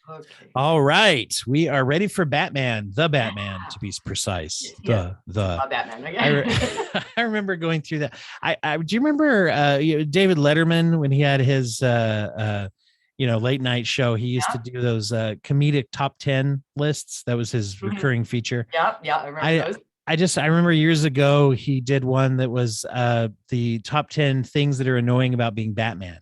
Okay. All right, we are ready for Batman, the Batman, to be precise. Yeah. The Batman. I remember going through that. I do you remember David Letterman when he had his late night show? He used to do those comedic top 10 lists. That was his recurring feature. Yeah, I remember those. I remember years ago he did one that was the top 10 things that are annoying about being Batman.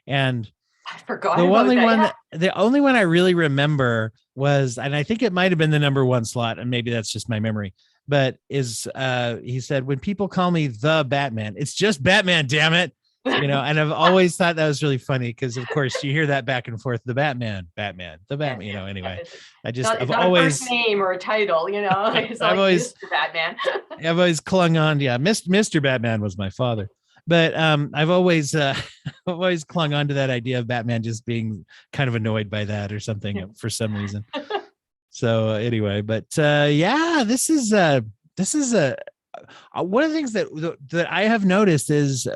And I forgot the only one I really remember was, and I think it might have been the number one slot, and maybe that's just my memory, but he said, when people call me the Batman, it's just Batman, damn it. And I've always thought that was really funny because, of course, you hear that back and forth, the Batman, the Batman, anyway. It's not a first name or a title, it's like Mr. Batman. I've always clung on. Yeah. Mr. Batman was my father. But I've always clung on to that idea of Batman just being kind of annoyed by that or something for some reason. So anyway, but this is one of the things that I have noticed is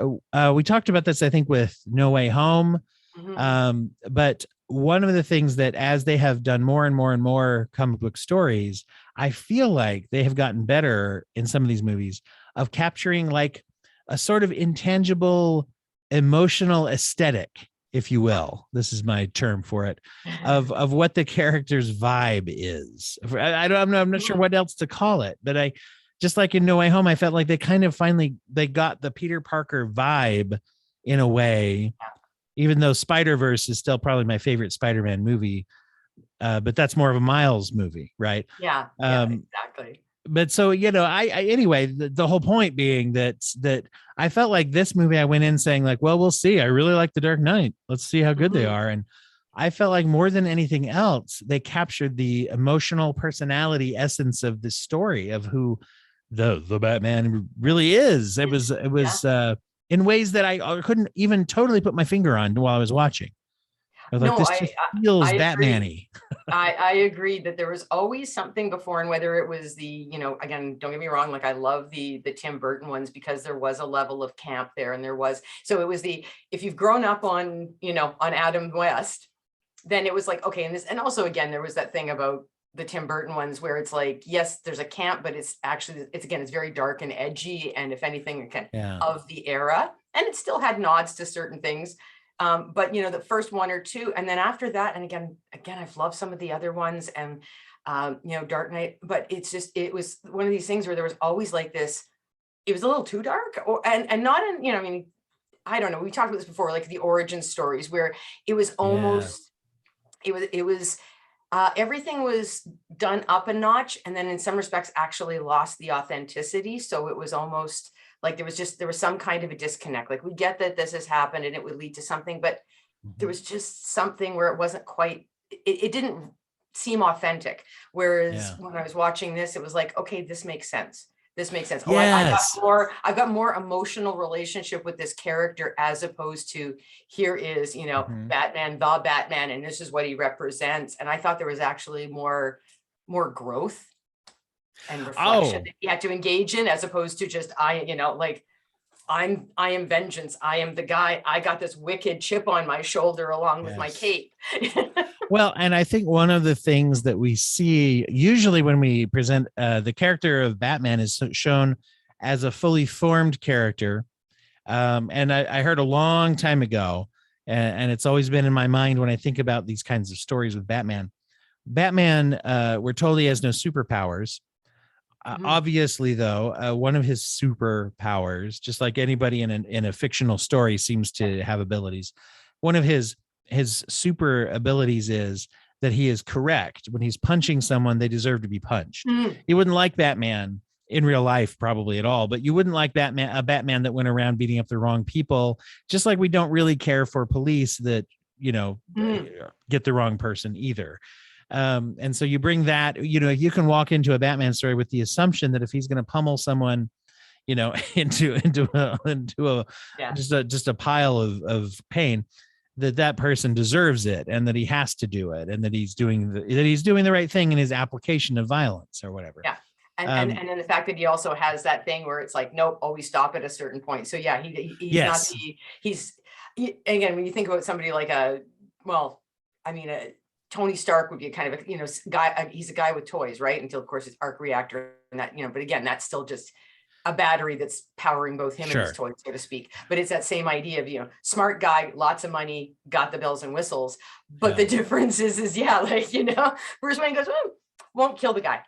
we talked about this, I think, with No Way Home. But one of the things that as they have done more and more and more comic book stories, I feel like they have gotten better in some of these movies of capturing like a sort of intangible emotional aesthetic, if you will. This is my term for it, of what the character's vibe is. I'm not sure what else to call it, but I just like in No Way Home, I felt like they kind of they got the Peter Parker vibe in a way, even though Spider-Verse is still probably my favorite Spider-Man movie. But that's more of a Miles movie, right? Yeah, exactly. But so, anyway, the whole point being that I felt like this movie, I went in saying like, well, we'll see. I really like The Dark Knight. Let's see how good they are. And I felt like more than anything else, they captured the emotional personality essence of the story of who the Batman really is. It was in ways that I couldn't even totally put my finger on while I was watching. I was like, this just feels Batman-y. I agree that there was always something before, and whether it was the, again, don't get me wrong, like I love the Tim Burton ones because there was a level of camp there, and it was if you've grown up on, on Adam West, then it was like, okay, and also again, there was that thing about the Tim Burton ones where it's like, yes, there's a camp, but it's actually, it's very dark and edgy, and if anything, of the era, and it still had nods to certain things. But the first one or two, and then after that, and again, I've loved some of the other ones, and Dark Knight, but it was one of these things where there was always like this, it was a little too dark, and not in, I mean, I don't know, we talked about this before, like the origin stories where it was almost, it was everything was done up a notch, and then in some respects actually lost the authenticity. So it was almost like there was some kind of a disconnect. Like, we get that this has happened and it would lead to something, but there was just something where it wasn't quite, it didn't seem authentic. Whereas when I was watching this, it was like, okay, this makes sense. This makes sense. Yes. I've got more emotional relationship with this character, as opposed to here is, Batman, the Batman, and this is what he represents. And I thought there was actually more growth and reflection that you had to engage in, as opposed to just I am vengeance. I am the guy. I got this wicked chip on my shoulder along with my cape. Well, and I think one of the things that we see usually when we present the character of Batman is shown as a fully formed character. And I heard a long time ago, and it's always been in my mind when I think about these kinds of stories with Batman. Batman, we're told he has no superpowers. Obviously, though, one of his superpowers, just like anybody in a fictional story seems to have abilities, one of his super abilities is that he is correct. When he's punching someone, they deserve to be punched. You wouldn't like Batman in real life probably at all, but you wouldn't like a Batman that went around beating up the wrong people, just like we don't really care for police that, get the wrong person either. And so you bring that, you can walk into a Batman story with the assumption that if he's going to pummel someone, into just a pile of pain, that person deserves it, and that he has to do it, and that he's doing the right thing in his application of violence or whatever. Yeah. And then the fact that he also has that thing where it's like, nope, always stop at a certain point. So yeah, he's not again, when you think about somebody like well, I mean, Tony Stark would be a kind of a, guy, he's a guy with toys, right? Until of course his arc reactor and that, but again, that's still just a battery that's powering both him and his toys, so to speak. But it's that same idea of, smart guy, lots of money, got the bells and whistles. But the difference is, like, Bruce Wayne goes, won't kill the guy.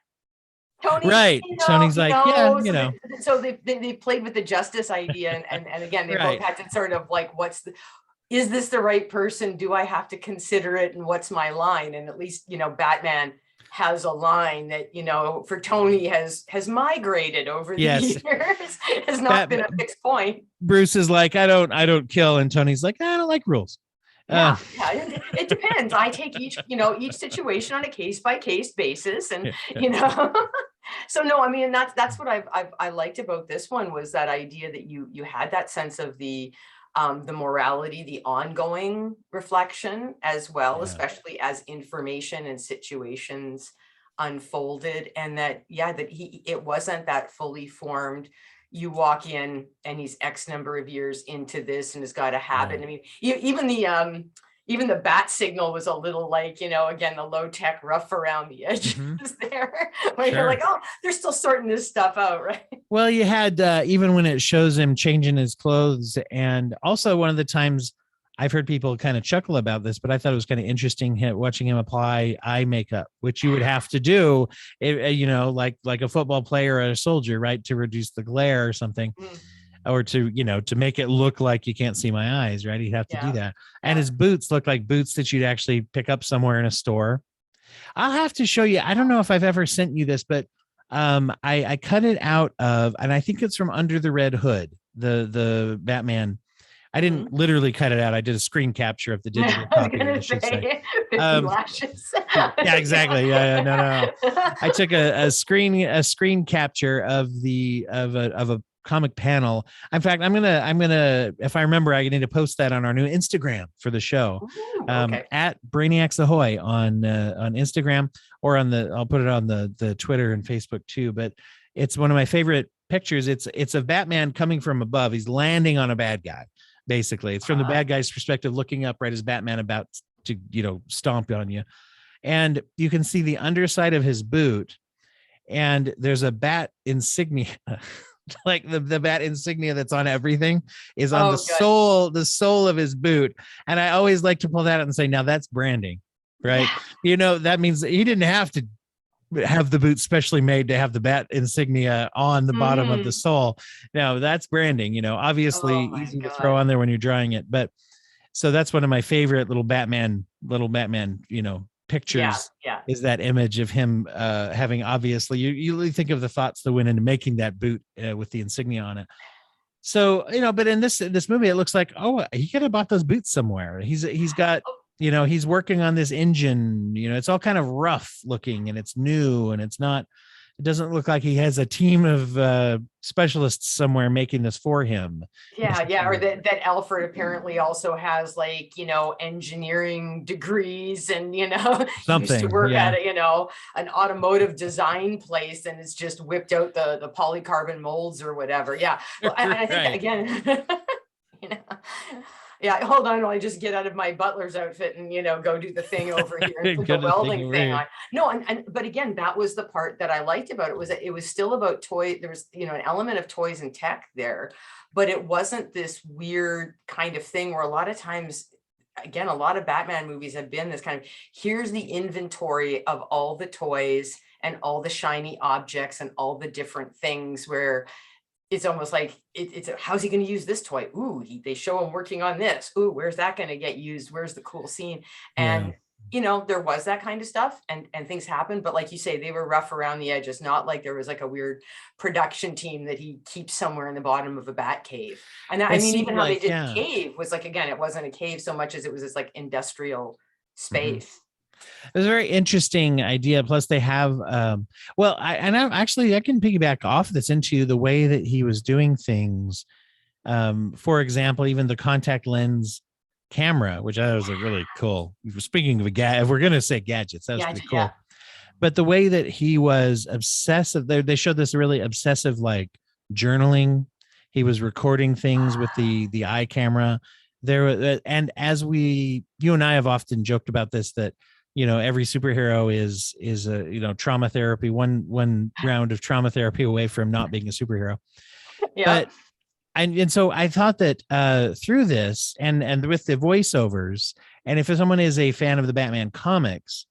Tony, right. Tony's like, yeah, So they played with the justice idea, and again, they both had to sort of like, is this the right person? Do I have to consider it? And what's my line? And at least, Batman has a line that, for Tony has migrated over the years, has not been a fixed point. Bruce is like, I don't kill. And Tony's like, I don't like rules. Yeah, it depends. I take each situation on a case by case basis, and so no, I mean, that's what I liked about this one, was that idea that you had that sense of the morality, the ongoing reflection as well, especially as information and situations unfolded, and that it wasn't that fully formed. You walk in and he's X number of years into this and has got a habit. I mean, even the bat signal was a little like, again, the low tech rough around the edges there. Where you're like, oh, they're still sorting this stuff out, right? Well, you had even when it shows him changing his clothes, and also one of the times I've heard people kind of chuckle about this, but I thought it was kind of interesting watching him apply eye makeup, which you would have to do, like a football player or a soldier, right, to reduce the glare or something, or to make it look like you can't see my eyes, right? You'd have to do that. And his boots look like boots that you'd actually pick up somewhere in a store. I'll have to show you. I don't know if I've ever sent you this, but I cut it out of, and I think it's from Under the Red Hood, the Batman. I didn't literally cut it out. I did a screen capture of the digital copy. I should say. 50 lashes. Yeah, exactly. No. I took a screen capture of a comic panel. In fact, I'm gonna, if I remember, I need to post that on our new Instagram for the show. Ooh, at Brainiacs Ahoy on Instagram, or I'll put it on the Twitter and Facebook too. But it's one of my favorite pictures. It's of Batman coming from above. He's landing on a bad guy. Basically, it's from the bad guy's perspective, looking up right as Batman about to, stomp on you. And you can see the underside of his boot, and there's a bat insignia. Like the bat insignia that's on everything is on the sole of his boot. And I always like to pull that out and say, now that's branding, right? That means he didn't have to have the boot specially made to have the bat insignia on the bottom of the sole. Now that's branding, obviously easy to throw on there when you're drying it. But so that's one of my favorite little Batman, pictures is that image of him having, obviously you think of the thoughts that went into making that boot with the insignia on it. So, but in this movie, it looks like, he could have bought those boots somewhere. He's got, he's working on this engine, it's all kind of rough looking, and it's new, and it doesn't look like he has a team of specialists somewhere making this for him. Or that Alfred apparently also has engineering degrees, and something used to work at an automotive design place, and it's just whipped out the polycarbon molds or whatever. Well, and I think again, hold on while I just get out of my butler's outfit and go do the thing over here and put the welding thing on. No, but again, that was the part that I liked about it, was that it was still about toy. There was an element of toys and tech there, but it wasn't this weird kind of thing where a lot of times, again, a lot of Batman movies have been this kind of, here's the inventory of all the toys and all the shiny objects and all the different things, where it's almost like it's how's he going to use this toy? Ooh, they show him working on this. Ooh, where's that going to get used? Where's the cool scene? And there was that kind of stuff, and things happened, but like you say, they were rough around the edges. Not like there was like a weird production team that he keeps somewhere in the bottom of a bat cave. And that, even how they did the cave was like, again, it wasn't a cave so much as it was this like industrial space. It was a very interesting idea. Plus, they have I can piggyback off this into the way that he was doing things. For example, even the contact lens camera, which I was really cool. Speaking of if we're gonna say gadgets, that was pretty cool. But the way that he was obsessive, they showed this really obsessive like journaling. He was recording things with the eye camera. and as you and I have often joked about this, that every superhero is a trauma therapy, one round of trauma therapy away from not being a superhero. Yeah. But and so I thought that through this and with the voiceovers, and if someone is a fan of the Batman comics,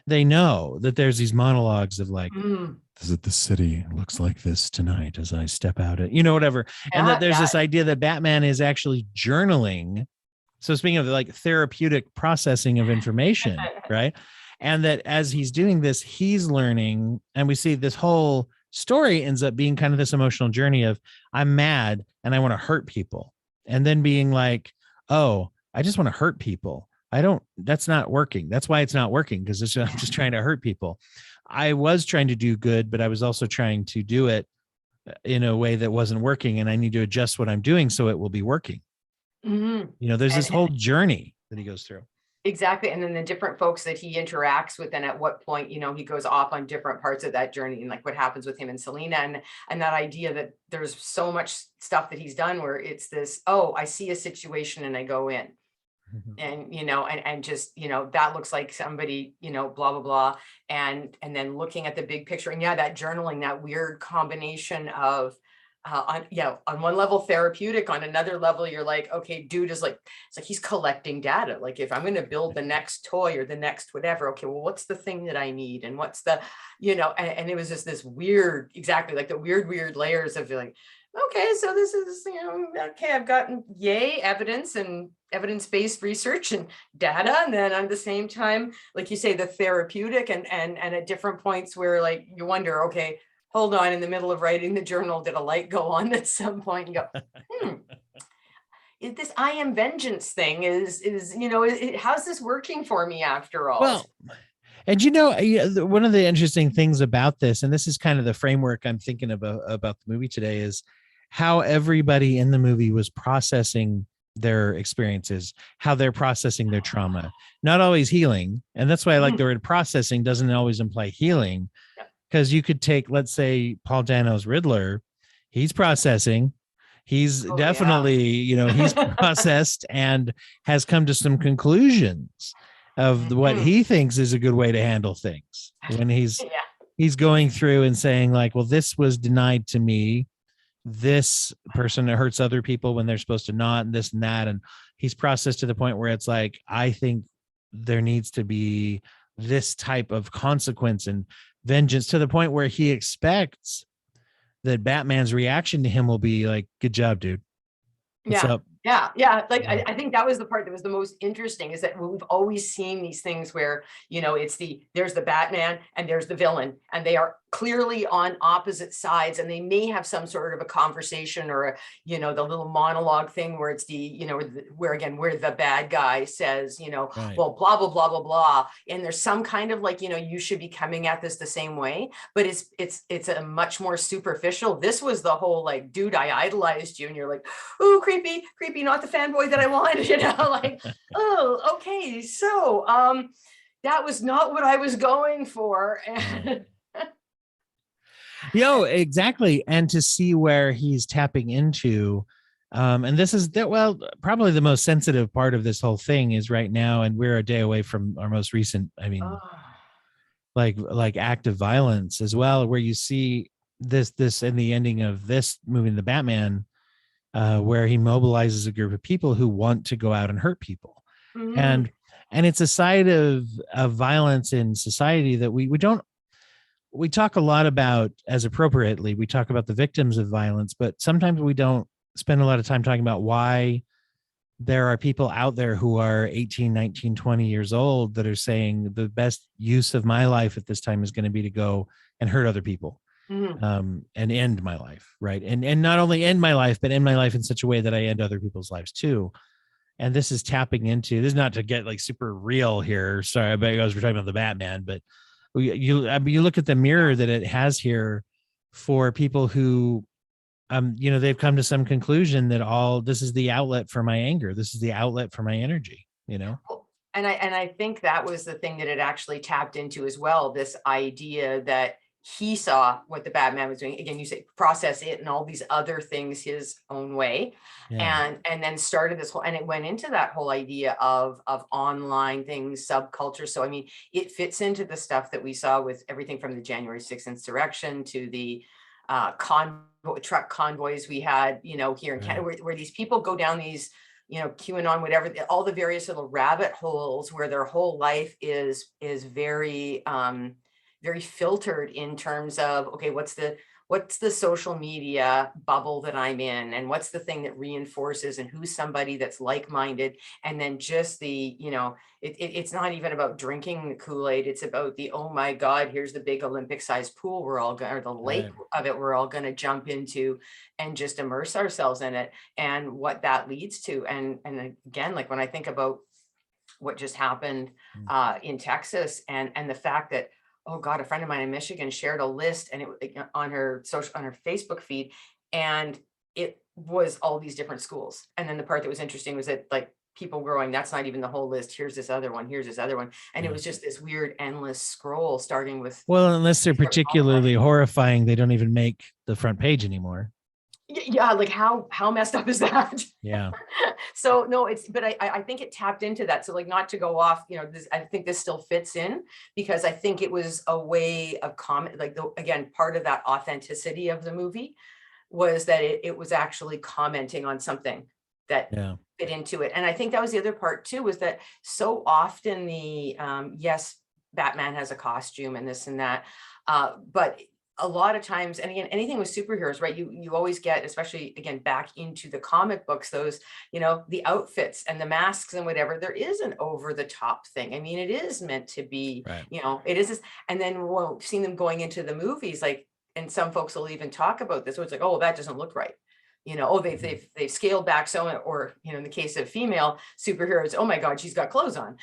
they know that there's these monologues of like, Mm. that the city looks like this tonight as I step out, whatever. And that Yeah. there's Yeah. this idea that Batman is actually journaling. So speaking of like therapeutic processing of information, right? And that as he's doing this, he's learning. And we see this whole story ends up being kind of this emotional journey of, I'm mad and I want to hurt people. And then being like, oh, I just want to hurt people. That's not working. That's why it's not working, because I'm just trying to hurt people. I was trying to do good, but I was also trying to do it in a way that wasn't working. And I need to adjust what I'm doing so it will be working. Mhm. There's this whole journey that he goes through. Exactly. And then the different folks that he interacts with, and at what point, he goes off on different parts of that journey, and like what happens with him and Selena, and that idea that there's so much stuff that he's done where it's this, oh, I see a situation and I go in. And and just that looks like somebody, blah blah blah, and then looking at the big picture, and yeah, that journaling, that weird combination of on one level therapeutic, on another level you're like, okay, dude is like, it's like he's collecting data, like if I'm going to build the next toy or the next whatever, okay, well, what's the thing that I need, and what's the and it was just this weird, exactly like the weird layers of like, okay, so this is, okay, I've gotten evidence and evidence-based research and data. And then at the same time, like you say, the therapeutic and at different points where like you wonder, okay, hold on, in the middle of writing the journal, did a light go on at some point and go, this I am vengeance thing how's this working for me after all? Well, and one of the interesting things about this, and this is kind of the framework I'm thinking about the movie today, is how everybody in the movie was processing their experiences, how they're processing their trauma, not always healing. And that's why I like the word processing doesn't always imply healing, because you could take, let's say, Paul Dano's Riddler, he's processing. He's definitely, he's processed and has come to some conclusions of what he thinks is a good way to handle things when he's going through and saying like, well, this was denied to me. This person hurts other people when they're supposed to not, and this and that. And he's processed to the point where it's like, I think there needs to be this type of consequence and vengeance, to the point where he expects that Batman's reaction to him will be like, good job, dude. What's up? Yeah. Like I think that was the part that was the most interesting, is that we've always seen these things where, there's the Batman and there's the villain, and they are clearly on opposite sides, and they may have some sort of a conversation or the little monologue thing where it's where the bad guy says, Right. well, blah, blah, blah, blah, blah. And there's some kind of like, you should be coming at this the same way, but it's a much more superficial. This was the whole like, dude, I idolized you. And you're like, oh, creepy, not the fanboy that I wanted, like, oh, okay. So, that was not what I was going for. Exactly. And to see where he's tapping into, and this is probably the most sensitive part of this whole thing is right now, and we're a day away from our most recent, like act of violence as well, where you see this in the ending of this movie, The Batman, where he mobilizes a group of people who want to go out and hurt people. And it's a side of violence in society that we talk a lot about, as appropriately, we talk about the victims of violence, but sometimes we don't spend a lot of time talking about why there are people out there who are 18, 19, 20 years old that are saying the best use of my life at this time is going to be to go and hurt other people. And end my life, right? And not only end my life, but end my life in such a way that I end other people's lives too. And this is tapping into, this is not to get like super real here. Sorry, I bet you guys were talking about the Batman, but you look at the mirror that it has here for people who, they've come to some conclusion that this is the outlet for my anger. This is the outlet for my energy, And I think that was the thing that it actually tapped into as well. This idea that, he saw what the Batman was doing. Again, you say process it and all these other things his own way. Yeah. And then started this whole, and it went into that whole idea of online things, subculture. So, I mean, it fits into the stuff that we saw with everything from the January 6th insurrection to the truck convoys we had, you know, here in Canada, where these people go down these, you know, QAnon, whatever, all the various little rabbit holes where their whole life is very, very filtered in terms of, okay, what's the social media bubble that I'm in, and what's the thing that reinforces, and who's somebody that's like-minded. And then just the, you know, it's not even about drinking the Kool-Aid, it's about the, oh my God, here's the big Olympic sized pool we're all going, or the lake of it we're all going to jump into and just immerse ourselves in it, and what that leads to. And again, like when I think about what just happened in Texas, and the fact that, oh God, a friend of mine in Michigan shared a list, and it on her Facebook feed, and it was all these different schools. And then the part that was interesting was that, like, people growing, that's not even the whole list. Here's this other one. Here's this other one. And it was just this weird endless scroll, starting with, well, unless they're particularly horrifying, they don't even make the front page anymore. Yeah, like how messed up is that? Yeah. So no, but I think it tapped into that. So, like, not to go off, you know, I think this still fits in, because I think it was a way of comment, like, again, part of that authenticity of the movie was that it was actually commenting on something that fit into it. And I think that was the other part too, was that so often the, yes, Batman has a costume and this and that, but a lot of times, and again, anything with superheroes, right? You always get, especially again, back into the comic books, those, you know, the outfits and the masks and whatever, there is an over the top thing. I mean, it is meant to be, you know, it is this, and then we've seen them going into the movies, like, and some folks will even talk about this, where it's like, oh, that doesn't look right. You know, oh, they've scaled back so, or, you know, in the case of female superheroes, oh my God, she's got clothes on.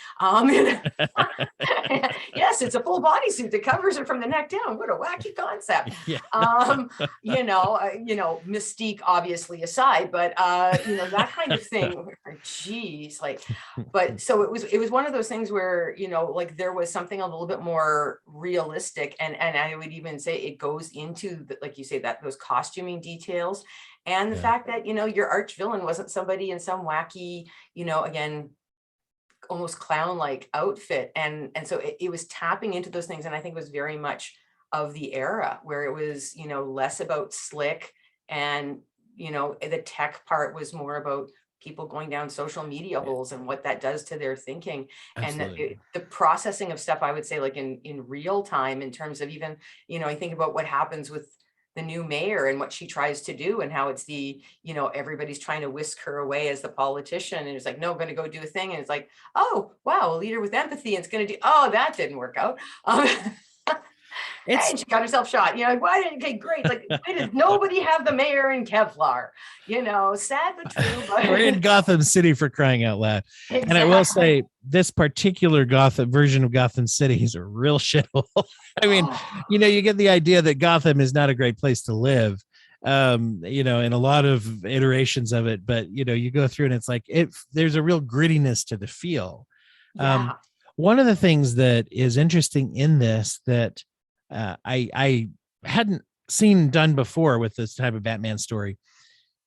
Yes, it's a full bodysuit that covers her from the neck down. What a wacky concept. You know, Mystique obviously aside, but you know, that kind of thing. Geez, like, but so it was one of those things where, you know, like, there was something a little bit more realistic, and I would even say it goes into the, like you say, that those costuming details. And the fact that, you know, your arch villain wasn't somebody in some wacky, you know, again, almost clown-like outfit. And so it was tapping into those things. And I think it was very much of the era, where it was, you know, less about slick, and, you know, the tech part was more about people going down social media holes and what that does to their thinking. Absolutely. And the processing of stuff, I would say, like in real time, in terms of even, you know, I think about what happens with the new mayor and what she tries to do, and how it's the, you know, everybody's trying to whisk her away as the politician, and it's like, no, I'm going to go do a thing, and it's like, oh wow, a leader with empathy, and it's going to do, oh, that didn't work out. And she got herself shot. You know, why didn't, okay, great. Like, why does nobody have the mayor in Kevlar? You know, sad but true. But we're in Gotham City, for crying out loud. Exactly. And I will say, this particular Gotham version of Gotham City is a real shithole. I mean, you know, you get the idea that Gotham is not a great place to live, you know, in a lot of iterations of it. But, you know, you go through and it's like, there's a real grittiness to the feel. One of the things that is interesting in this that I hadn't seen done before with this type of Batman story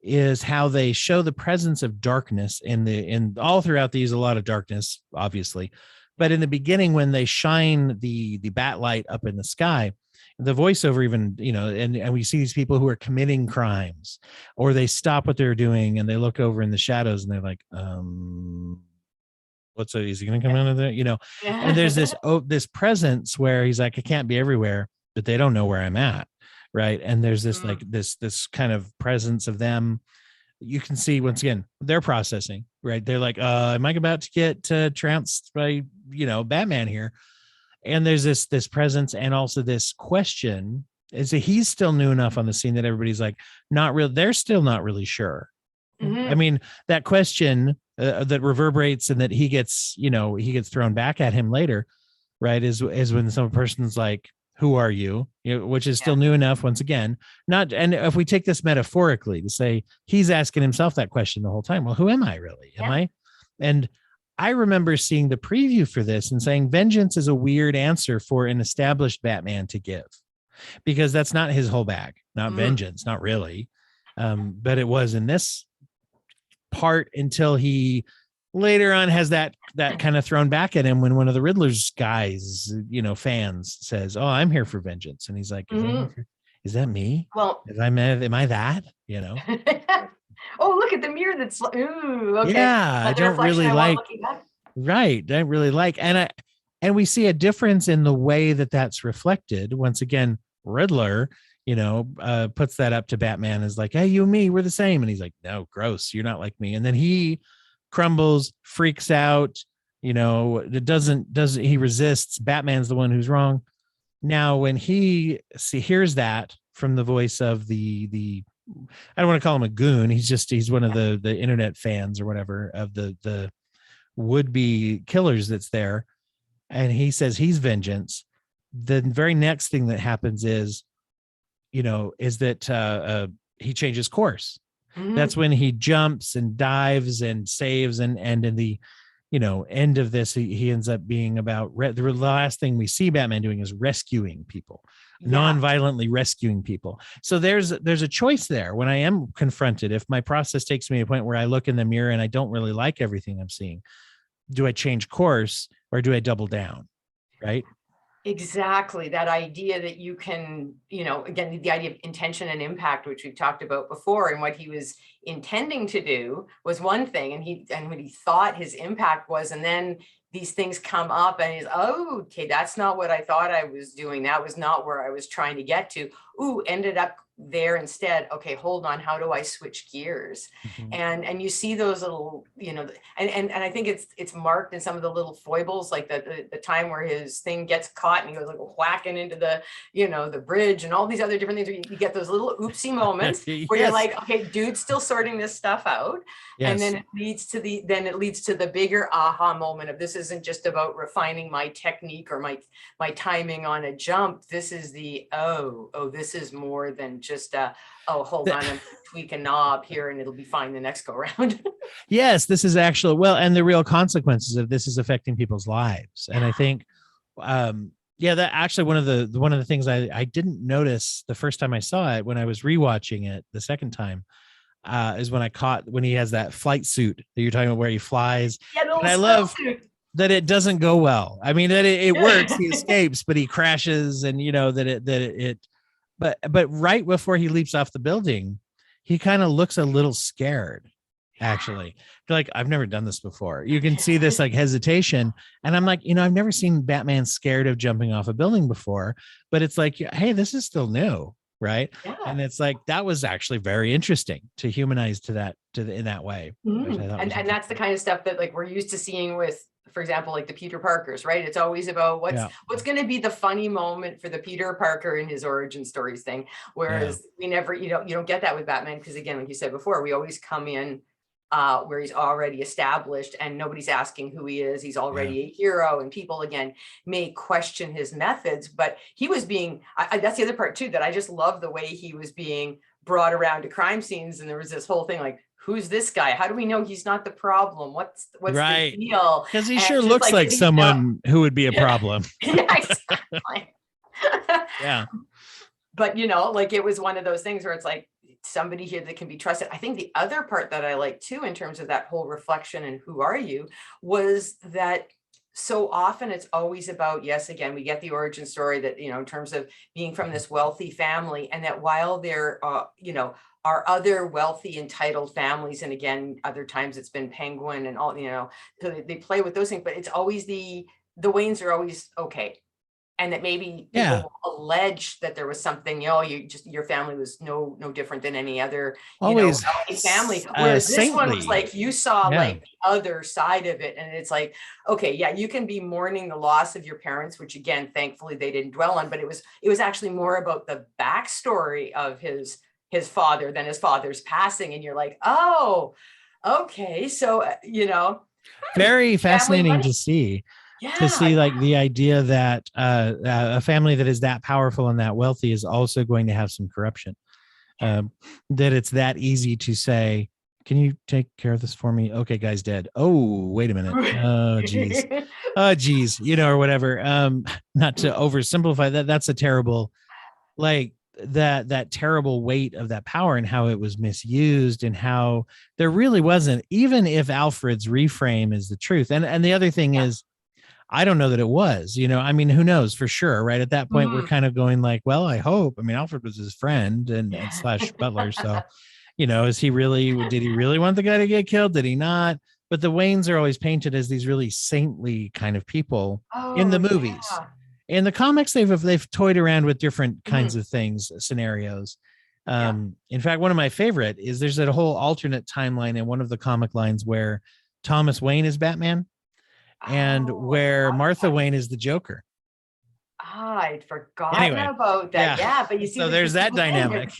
is how they show the presence of darkness in all throughout these, a lot of darkness, obviously. But in the beginning, when they shine the bat light up in the sky, the voiceover even, you know, and we see these people who are committing crimes, or they stop what they're doing and they look over in the shadows and they're like, is he going to come out of there? You know, and there's this presence where he's like, I can't be everywhere, but they don't know where I'm at. Right. And there's this, like this kind of presence of them. You can see, once again, they're processing, right? They're like, am I about to get trounced by, you know, Batman here? And there's this presence, and also this question is that he's still new enough on the scene that everybody's like, not real. They're still not really sure. I mean, that question that reverberates and that he gets thrown back at him later, right? Is when some person's like, who are you? You know, which is still new enough, once again, not. And if we take this metaphorically to say, he's asking himself that question the whole time. Well, who am I really? Am I? And I remember seeing the preview for this and saying, vengeance is a weird answer for an established Batman to give. because that's not his whole bag, not Mhm. vengeance, not really. But it was in this part until he later on has that kind of thrown back at him when one of the Riddler's guys, fans says, "Oh, I'm here for vengeance," and he's like, Mhm. Is that me? Well, Am I that?" oh, look at the mirror that's ooh, okay. Yeah, I Not the don't reflection really I want like. looking back. Right, I really like, and we see a difference in the way that that's reflected. Once again, Riddler, puts that up to Batman as like, "Hey, you and me, we're the same," and he's like, "No, gross, you're not like me." And then he crumbles, freaks out. It doesn't he resists? Batman's the one who's wrong. Now, when he hears that from the voice of the I don't want to call him a goon. He's one of the internet fans or whatever of the would be killers that's there, and he says he's vengeance. The very next thing that happens is that he changes course. That's Mhm. when he jumps and dives and saves, and in the end of this, he ends up being about the last thing we see Batman doing is rescuing people, Yeah. non-violently rescuing people. So there's a choice there. When I am confronted, if my process takes me to a point where I look in the mirror and I don't really like everything I'm seeing, do I change course or do I double down? Right. Exactly, that idea that you can, again, the idea of intention and impact, which we've talked about before, and what he was intending to do was one thing, and what he thought his impact was, and then these things come up, and he's, oh, okay, that's not what I thought I was doing. That was not where I was trying to get to. Ooh, ended up there instead. Okay, hold on, how do I switch gears? Mhm. And you see those little, and I think it's marked in some of the little foibles, like the time where his thing gets caught and he goes like whacking into the bridge and all these other different things where you get those little oopsie moments where you're Yes. like, okay, dude's still sorting this stuff out. And Yes. then it leads to the bigger aha moment of, this isn't just about refining my technique or my timing on a jump. This is this is more than just hold on, I'm tweak a knob here and it'll be fine the next go round. Yes, this is actually, well, and the real consequences of this is affecting people's lives. And I think, yeah, that actually one of the things I didn't notice the first time I saw it, when I was rewatching it the second time, is when I caught when he has that flight suit that you're talking about where he flies. Yeah, the And little I squirrel love suit. that it doesn't go well. I mean, that it works, he escapes, but he crashes, and but right before he leaps off the building, he kind of looks a little scared, actually. Like, I've never done this before. You can see this like hesitation. And I'm like, I've never seen Batman scared of jumping off a building before, but it's like, hey, this is still new. Right. Yeah. And it's like, that was actually very interesting to humanize in that way, which I Mhm. thought was And that's the interesting. kind of stuff that, like, we're used to seeing with, for example, like the Peter Parkers, right? It's always about what's Yeah. what's going to be the funny moment for the Peter Parker in his origin stories thing. Yeah. Whereas we never, you don't get that with Batman, because again, like you said before, we always come in where he's already established and nobody's asking who he is. He's Yeah. already a hero, and people again may question his methods, but he was being. That's the other part too, that I just love the way he was being brought around to crime scenes, and there was this whole thing like, who's this guy? How do we know he's not the problem? What's the Right. deal? Because he And sure just looks like, like someone who would be a problem. yeah, exactly. Yeah. But like, it was one of those things where it's like, somebody here that can be trusted. I think the other part that I like too, in terms of that whole reflection and who are you, was that so often it's always about, yes, again, we get the origin story that, in terms of being from this wealthy family, and that while there are other wealthy entitled families, and again, other times it's been Penguin and all, so they play with those things, but it's always the Waynes are always okay. And that maybe Yeah. people will allege that there was something, your family was no different than any other, Always wealthy family. Whereas this one was saintly. like, you saw Yeah. like the other side of it. And it's like, okay, yeah, you can be mourning the loss of your parents, which again, thankfully they didn't dwell on, but it was actually more about the backstory of his father than his father's passing. And you're like, oh, okay. So, Very family fascinating money. to Yeah. see like the idea that a family that is that powerful and that wealthy is also going to have some corruption. That it's that easy to say, can you take care of this for me? Okay, guy's dead. Oh, wait a minute. Oh, geez. Oh, geez. Or whatever. Not to oversimplify that. That's a terrible like that terrible weight of that power and how it was misused, and how there really wasn't, even if Alfred's reframe is the truth. And the other thing Yeah. is, I don't know that it was, I mean, who knows for sure, right? At that point, we're Mhm. kind of going like, well, I hope. I mean, Alfred was his friend and Yeah. slash butler. So, did he really want the guy to get killed? Did he not? But the Waynes are always painted as these really saintly kind of people in Oh, the movies. yeah. In the comics, they've toyed around with different kinds Mhm. of things, scenarios. Yeah. In fact, one of my favorite is there's a whole alternate timeline in one of the comic lines where Thomas Wayne is Batman and Oh, I where love Martha that. Wayne is the Joker. I'd forgotten Anyway, about that. yeah. Yeah, but you see, So like there's this is that the thing. dynamic.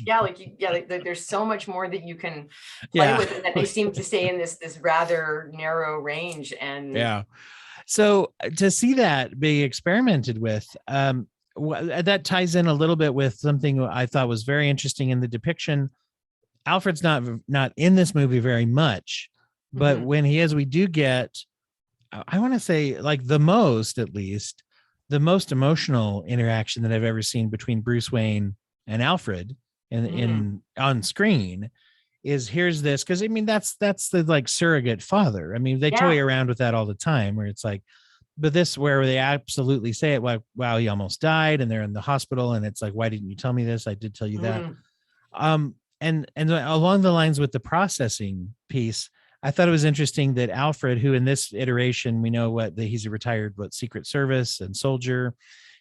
Yeah, there's so much more that you can play Yeah. with, and that they seem to stay in this rather narrow range. And Yeah. So to see that being experimented with, that ties in a little bit with something I thought was very interesting in the depiction. Alfred's not in this movie very much, but mhm, when he is, we do get, I want to say, like the most, at least, the most emotional interaction that I've ever seen between Bruce Wayne and Alfred mhm, in on screen is, here's this, because I mean that's the like surrogate father. I mean, they yeah, toy around with that all the time, where it's like, but this where they absolutely say it, like, wow, he almost died, and they're in the hospital, and it's like, why didn't you tell me this? I did tell you that. mhm, And along the lines with the processing piece, I thought it was interesting that Alfred, who in this iteration we know that he's a retired Secret Service and soldier.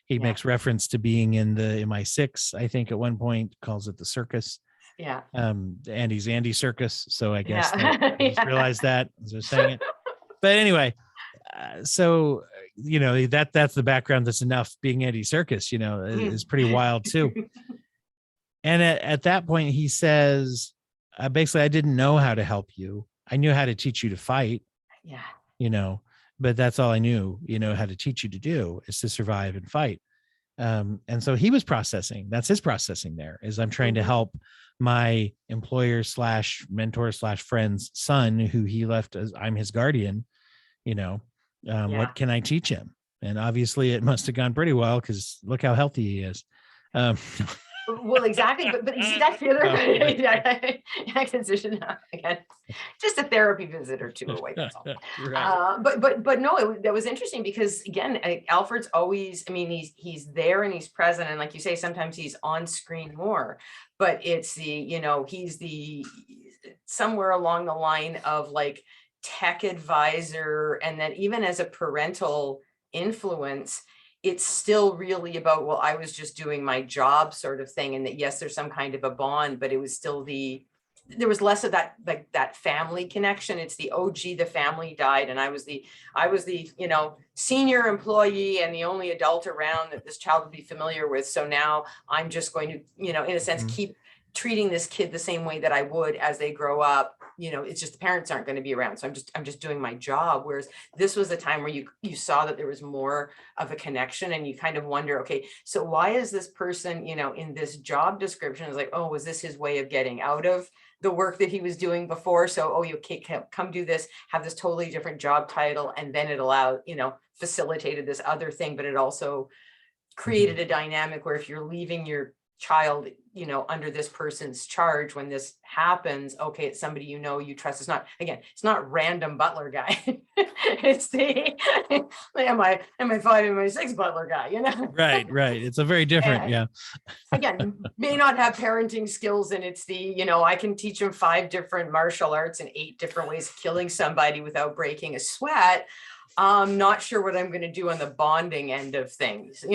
He yeah, makes reference to being in the MI6, I think, at one point, calls it the circus. yeah, Andy's Andy Circus. So I guess that yeah, I just yeah. realized that as I was saying it. But anyway, so that's the background. That's enough. Being Andy Circus, is Mhm. pretty wild too. And at that point, he says, basically, I didn't know how to help you. I knew how to teach you to fight, Yeah. you know, but that's all I knew, how to teach you to do is to survive and fight. And so he was processing. That's his processing there, is I'm trying to Mhm. help my employer slash mentor slash friend's son, who he left as I'm his guardian, you know, Yeah. what can I teach him? And obviously it must have gone pretty well, because look how healthy he is. Um, Well, exactly, but you see, that's the other no, yeah, I consider that again, just a therapy visit or two away, that's all. right. But no, that was interesting because again, Alfred's always, I mean, he's there and he's present, and like you say, sometimes he's on screen more, but it's he's the somewhere along the line of like tech advisor, and then even as a parental influence, it's still really about, well, I was just doing my job sort of thing. And that, yes, there's some kind of a bond, but it was still there was less of that, like that family connection. It's the, oh, gee, the family died. And I was the, senior employee and the only adult around that this child would be familiar with. So now I'm just going to, in a sense, Mhm. keep treating this kid the same way that I would as they grow up. It's just the parents aren't going to be around. So I'm just doing my job. Whereas this was the time where you saw that there was more of a connection, and you kind of wonder, okay, so why is this person, in this job description is like, oh, was this his way of getting out of the work that he was doing before? So, oh, you come do this, have this totally different job title, and then it allowed, facilitated this other thing, but it also Mhm. created a dynamic where if you're leaving your child, under this person's charge, when this happens, okay, it's somebody you trust. It's not random butler guy. It's the am I 5, am I 6 butler guy. Right. It's a very different, And yeah. again, may not have parenting skills, and it's I can teach them 5 different martial arts and 8 different ways of killing somebody without breaking a sweat. I'm not sure what I'm going to do on the bonding end of things.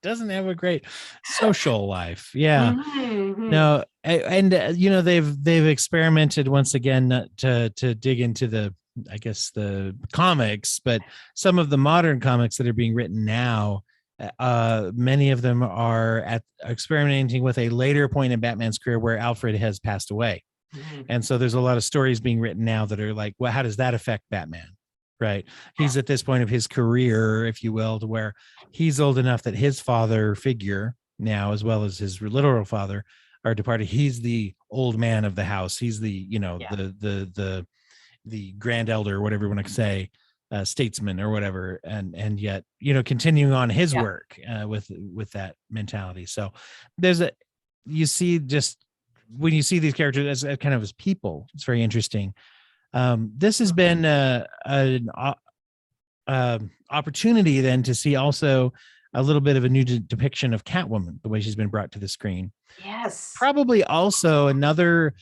Doesn't have a great social life. Yeah. Mhm. No, and they've experimented once again, to dig into the, I guess, the comics, but some of the modern comics that are being written now, many of them are experimenting with a later point in Batman's career where Alfred has passed away. Mhm. And so there's a lot of stories being written now that are like, well, how does that affect Batman? Right. Yeah. He's at this point of his career, if you will, to where he's old enough that his father figure now, as well as his literal father, are departed. He's the old man of the house. He's the, Yeah. the grand elder, whatever you want to say. statesman or whatever, and yet, you know, continuing on his Yeah. work with that mentality. So there's a, you see, just when you see these characters as kind of as people, it's very interesting. This has been an opportunity then to see also a little bit of a new depiction of Catwoman, the way she's been brought to the screen. Yes. Probably also another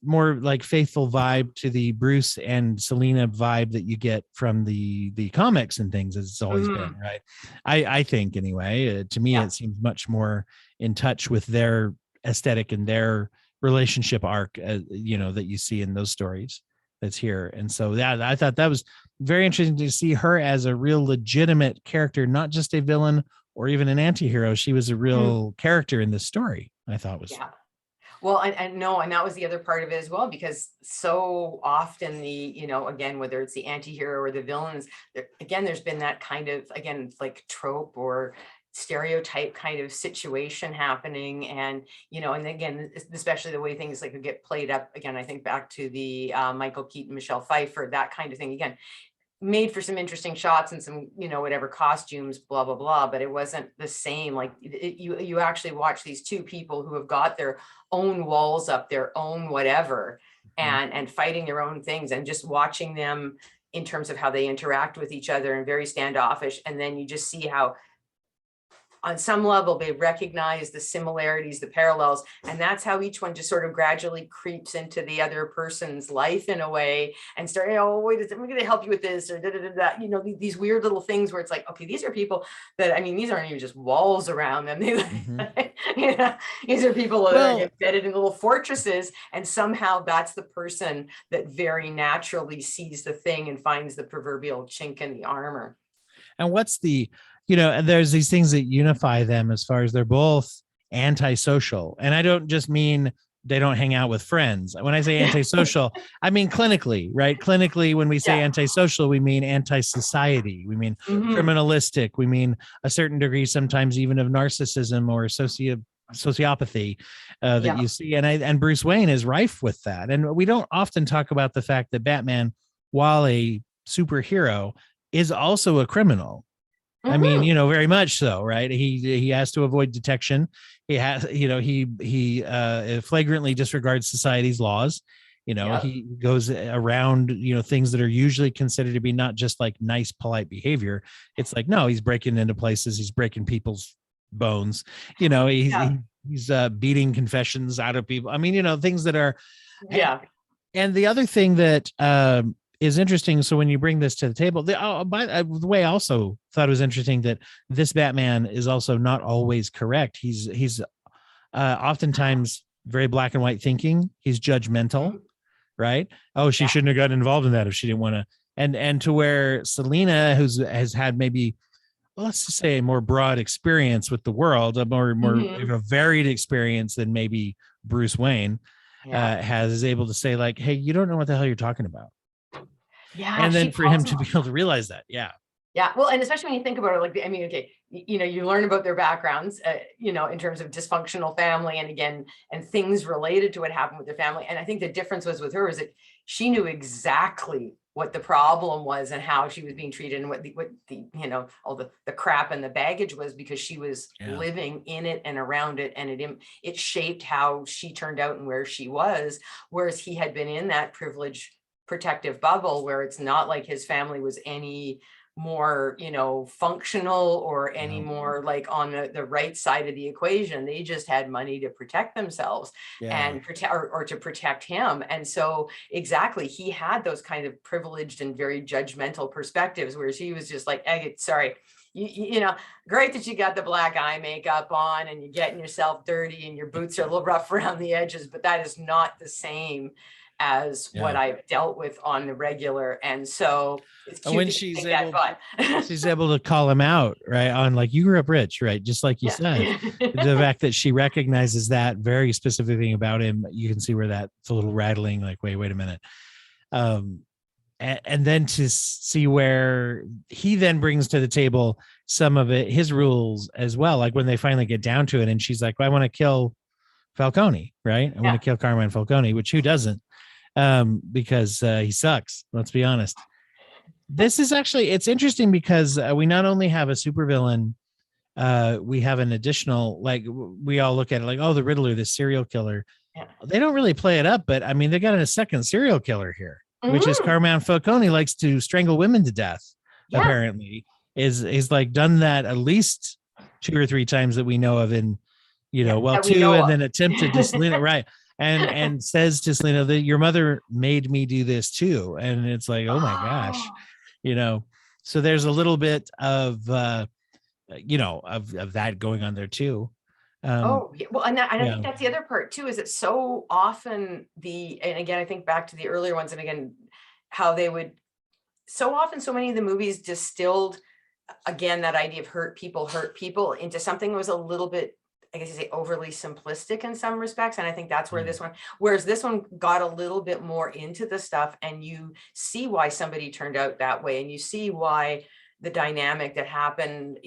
more like faithful vibe to the Bruce and Selena vibe that you get from the comics and things, as it's always been, Mhm. right? I think anyway. To me, Yeah. it seems much more in touch with their aesthetic and their relationship arc, you know, that you see in those stories that's here. And so that, I thought that was very interesting to see her as a real legitimate character, not just a villain or even an anti-hero. She was a Mhm. real character in this story. I thought was Yeah. Well, and no, and that was the other part of it as well, because so often the, you know, again, whether it's the anti-hero or the villains, again, there's been that kind of, again, like trope or stereotype kind of situation happening. And, you know, and again, especially the way things like would get played up again, I think back to the Michael Keaton, Michelle Pfeiffer, that kind of thing. Again, made for some interesting shots and some, you know, whatever costumes, blah, blah, blah, but it wasn't the same. Like you actually watch these two people who have got their own walls up, their own whatever, and fighting their own things, and just watching them in terms of how they interact with each other and very standoffish. And then you just see how on some level they recognize the similarities, the parallels, and that's how each one just sort of gradually creeps into the other person's life in a way, and start, oh wait, I'm going to help you with this, or da, da, da, da. You know, these weird little things where it's like, okay, these are people that, I mean, these aren't even just walls around them. They, mm-hmm. you know, these are people that are Well, embedded in little fortresses, and somehow that's the person that very naturally sees the thing and finds the proverbial chink in the armor. and what's the, you know, and there's these things that unify them as far as they're both antisocial. And I don't just mean they don't hang out with friends. When I say antisocial, I mean clinically, right? Clinically, when we say Yeah. antisocial, we mean anti-society, we mean Mm-hmm. criminalistic, we mean a certain degree sometimes even of narcissism or sociopathy that Yeah. you see. And Bruce Wayne is rife with that. And we don't often talk about the fact that Batman, while a superhero, is also a criminal. I mean, Mm-hmm. you know, very much so, right? He has to avoid detection. He has, you know, he flagrantly disregards society's laws. You know, Yeah. he goes around, you know, things that are usually considered to be not just like nice, polite behavior. It's like, no, he's breaking into places, he's breaking people's bones. You know, Yeah. he's beating confessions out of people. I mean, you know, things that are, Yeah. and the other thing that is interesting, so when you bring this to the table, the way I also thought it was interesting that this Batman is also not always correct. He's oftentimes very black and white thinking. He's judgmental, Mhm. right? Oh, she Yeah. shouldn't have gotten involved in that if she didn't want to. And to where Selena, has had maybe, well, let's just say a more broad experience with the world, a more Mhm. a varied experience than maybe Bruce Wayne Yeah. has, is able to say like, hey, you don't know what the hell you're talking about. Yeah, And she then for him calls him to be on able that. to realize that, yeah, Yeah, well, and especially when you think about it, like, I mean, okay, you know, you learn about their backgrounds, you know, in terms of dysfunctional family, and again, and things related to what happened with their family. And I think the difference was with her is that she knew exactly what the problem was and how she was being treated, and what the, you know, all the crap and the baggage was, because she was yeah, living in it and around it, and it shaped how she turned out and where she was. Whereas he had been in that privileged protective bubble where it's not like his family was any more, you know, functional or any no, more like on the right side of the equation. They just had money to protect themselves yeah, and protect, or to protect him. And so exactly, he had those kind of privileged and very judgmental perspectives, whereas he was just like, hey, sorry, you know, great that you got the black eye makeup on and you're getting yourself dirty and your boots are a little rough around the edges, but that is not the same as what yeah. I've dealt with on the regular. And so it's And cute when that you think that, but she's able to call him out, right, on like, you grew up rich, right, just like you yeah. said, the fact that she recognizes that very specific thing about him, you can see where that's a little rattling, like, wait a minute. um and then to see where he then brings to the table some of it, his rules as well, like when they finally get down to it and she's like, well, I want to kill Falcone, right? I want to Yeah. kill Carmine Falcone, which who doesn't? Because he sucks. Let's be honest. this is actually, it's interesting because we not only have a supervillain, we have an additional, like we all look at it like, oh, the Riddler, the serial killer. Yeah. They don't really play it up, but I mean, they got a second serial killer here, which is Mhm. Carmine Falcone likes to strangle women to death. Yeah. Apparently, is like done that at least 2 or 3 times that we know of in, Yeah. well, That we two, know and of. then attempted to Selena, right? And says to Selena that your mother made me do this too, and it's like, oh my gosh, Oh. you know. So there's a little bit of of that going on there too. Um, Oh, yeah, well, and I yeah, think that's the other part too, is it's so often and again, I think back to the earlier ones, and again, how they would, so often, so many of the movies distilled, again, that idea of hurt people into something that was a little bit, I guess you say, overly simplistic in some respects. And I think that's where yeah, this one, whereas this one got a little bit more into the stuff, and you see why somebody turned out that way, and you see why the dynamic that happened,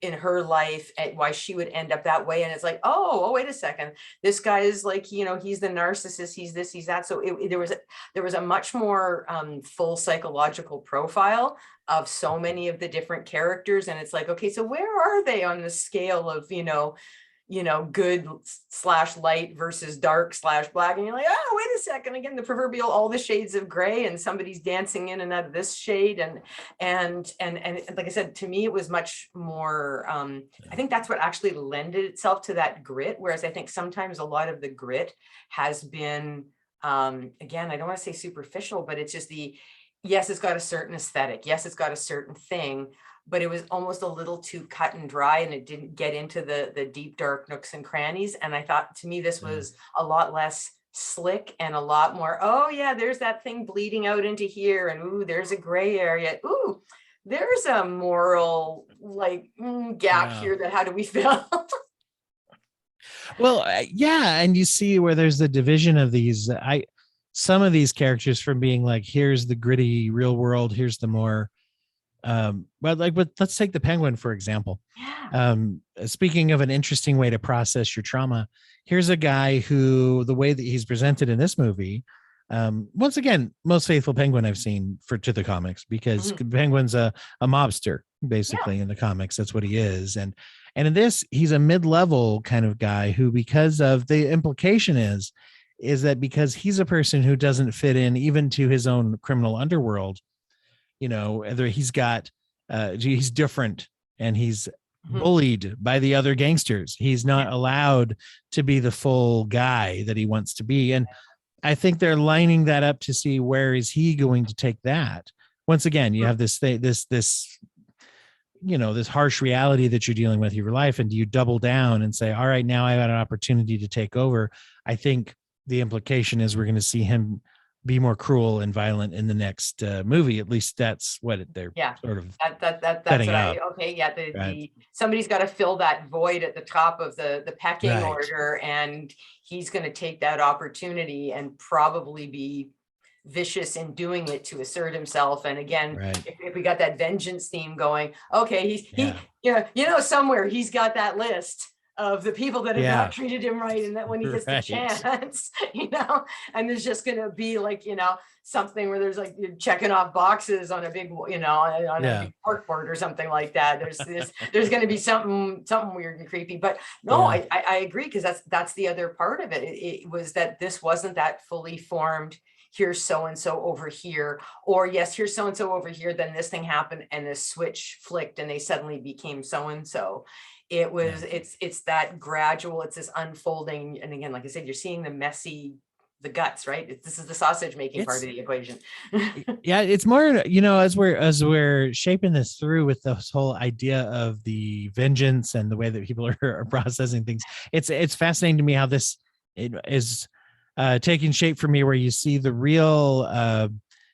in her life, and why she would end up that way. And it's like, oh, wait a second, this guy is like, he's the narcissist, he's this, he's that. So there was a much more full psychological profile of so many of the different characters. And it's like, okay, so where are they on the scale of, good slash light versus dark slash black? And you're like, oh, wait a second, again, the proverbial all the shades of gray, and somebody's dancing in and out of this shade. And like I said, to me, it was much more, I think that's what actually lended itself to that grit. Whereas I think sometimes a lot of the grit has been, again, I don't want to say superficial, but it's just yes, it's got a certain aesthetic. Yes, it's got a certain thing, but it was almost a little too cut and dry, and it didn't get into the deep, dark nooks and crannies. And I thought, to me, this yeah. was a lot less slick and a lot more, oh yeah, there's that thing bleeding out into here, and ooh, there's a gray area. Ooh, there's a moral gap Yeah. here, that how do we fill? Well, yeah, and you see where there's the division of these. Some of these characters from being like, here's the gritty real world, here's the more but let's take the Penguin for example. Yeah. Speaking of an interesting way to process your trauma, here's a guy who, the way that he's presented in this movie, once again, most faithful Penguin I've seen to the comics, because Mhm. Penguin's a mobster Yeah. basically in the comics. That's what he is. And in this, he's a mid-level kind of guy who, because of the implication is that because he's a person who doesn't fit in even to his own criminal underworld, whether he's different, and he's Mhm. bullied by the other gangsters. He's Yeah. not allowed to be the full guy that he wants to be. And I think they're lining that up to see where is he going to take that. Once again, you Mhm. have this this harsh reality that you're dealing with in your life, and do you double down and say, all right, now I got an opportunity to take over? I think the implication is we're going to see him be more cruel and violent in the next movie. At least that's what they're Yeah. sort of That's setting what up, okay, yeah, right? the somebody's got to fill that void at the top of the pecking Right, order, and he's going to take that opportunity and probably be vicious in doing it to assert himself. And again, right. if we got that vengeance theme going, okay, Yeah, somewhere he's got that list of the people that have not yeah. treated him right, and that when he gets the Right. chance, and there's just going to be like, something where there's like you're checking off boxes on a big, on a Yeah, big corkboard or something like that. There's going to be something weird and creepy. But no, yeah. I agree, because that's the other part of it. It was that this wasn't that fully formed, here's so and so over here, or yes, here's so and so over here, then this thing happened and this switch flicked and they suddenly became so and so. Yeah. It's that gradual, it's this unfolding. And again, like I said, you're seeing the guts, right? This is the sausage making part It's of the equation. yeah, it's more, as we're shaping this through with this whole idea of the vengeance and the way that people are processing things. It's fascinating to me how this it is taking shape for me, where you see the real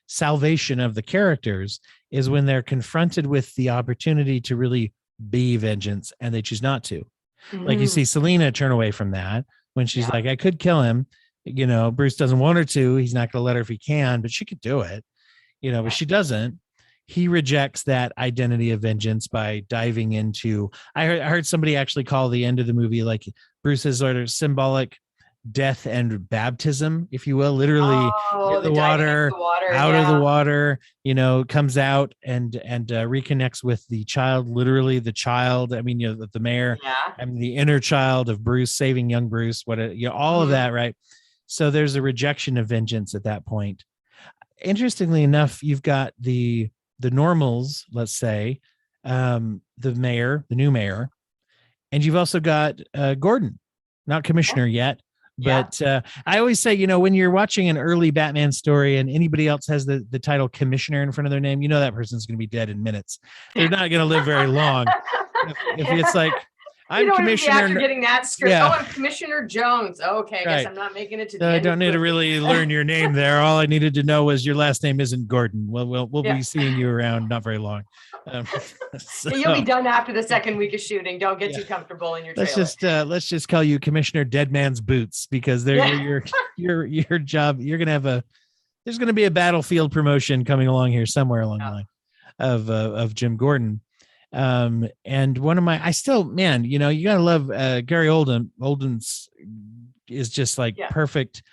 salvation of the characters is when they're confronted with the opportunity to really be vengeance, and they choose not to. Like you Mhm. see Selena turn away from that when she's Yeah. like, I could kill him. Bruce doesn't want her to. He's not going to let her if he can, but she could do it, but Yeah. she doesn't. He rejects that identity of vengeance by diving into. I heard somebody actually call the end of the movie like Bruce's sort of symbolic death and baptism, if you will, literally Oh, in the the diving into water, the water. out of the Yeah. water, comes out and reconnects with the child, literally the child. I mean, the mayor, Yeah. I mean, the inner child of Bruce, saving young Bruce, all of Mhm. that, right? So there's a rejection of vengeance at that point. Interestingly enough, you've got the normals, let's say, the mayor, the new mayor, and you've also got Gordon, not Yeah. commissioner yet. Yeah. But I always say, when you're watching an early Batman story and anybody else has the title commissioner in front of their name, that person's going to be dead in minutes. They're not going to live very long. If it's like, You I'm don't want to be the actor commissioner, getting that script. Oh, yeah, I'm Commissioner Jones. Okay, I guess right. I'm not making it to So the I end of don't the need to movie. really learn your name there. All I needed to know was your last name isn't Gordon. Well, we'll Yeah. be seeing you around not very long. Um, You'll be so done after the second week of shooting. Don't get yeah, too comfortable in your let's trailer. just call you Commissioner Dead Man's Boots, because they're Yeah. your job. You're gonna have there's gonna be a battlefield promotion coming along here somewhere along the line of Jim Gordon. And one of my, I still, man, you gotta love Gary Oldman's is just like Yeah. perfect.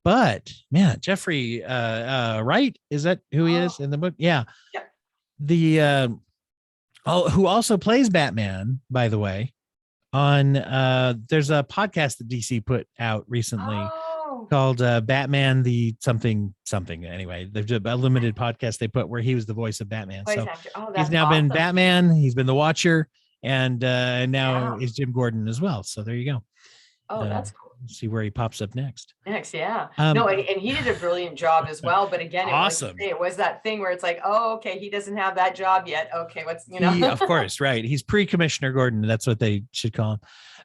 But man, Jeffrey Wright, is that who he is in the book? Yeah. Yeah. The who also plays Batman, by the way, on there's a podcast that DC put out recently Oh. called Batman the something. Anyway, there's a limited podcast they put where he was the voice of Batman. Voice So actor. Oh, he's that's now been awesome. Batman, he's been the Watcher, and now Yeah. is Jim Gordon as well. So there you go. Oh, that's cool. See where he pops up next. Next, yeah. Um, No, and he did a brilliant job as well. But again, Awesome. It was that thing where it's like, oh, okay, he doesn't have that job yet. Okay, what's He, of course, right. He's pre-Commissioner Gordon. That's what they should call him.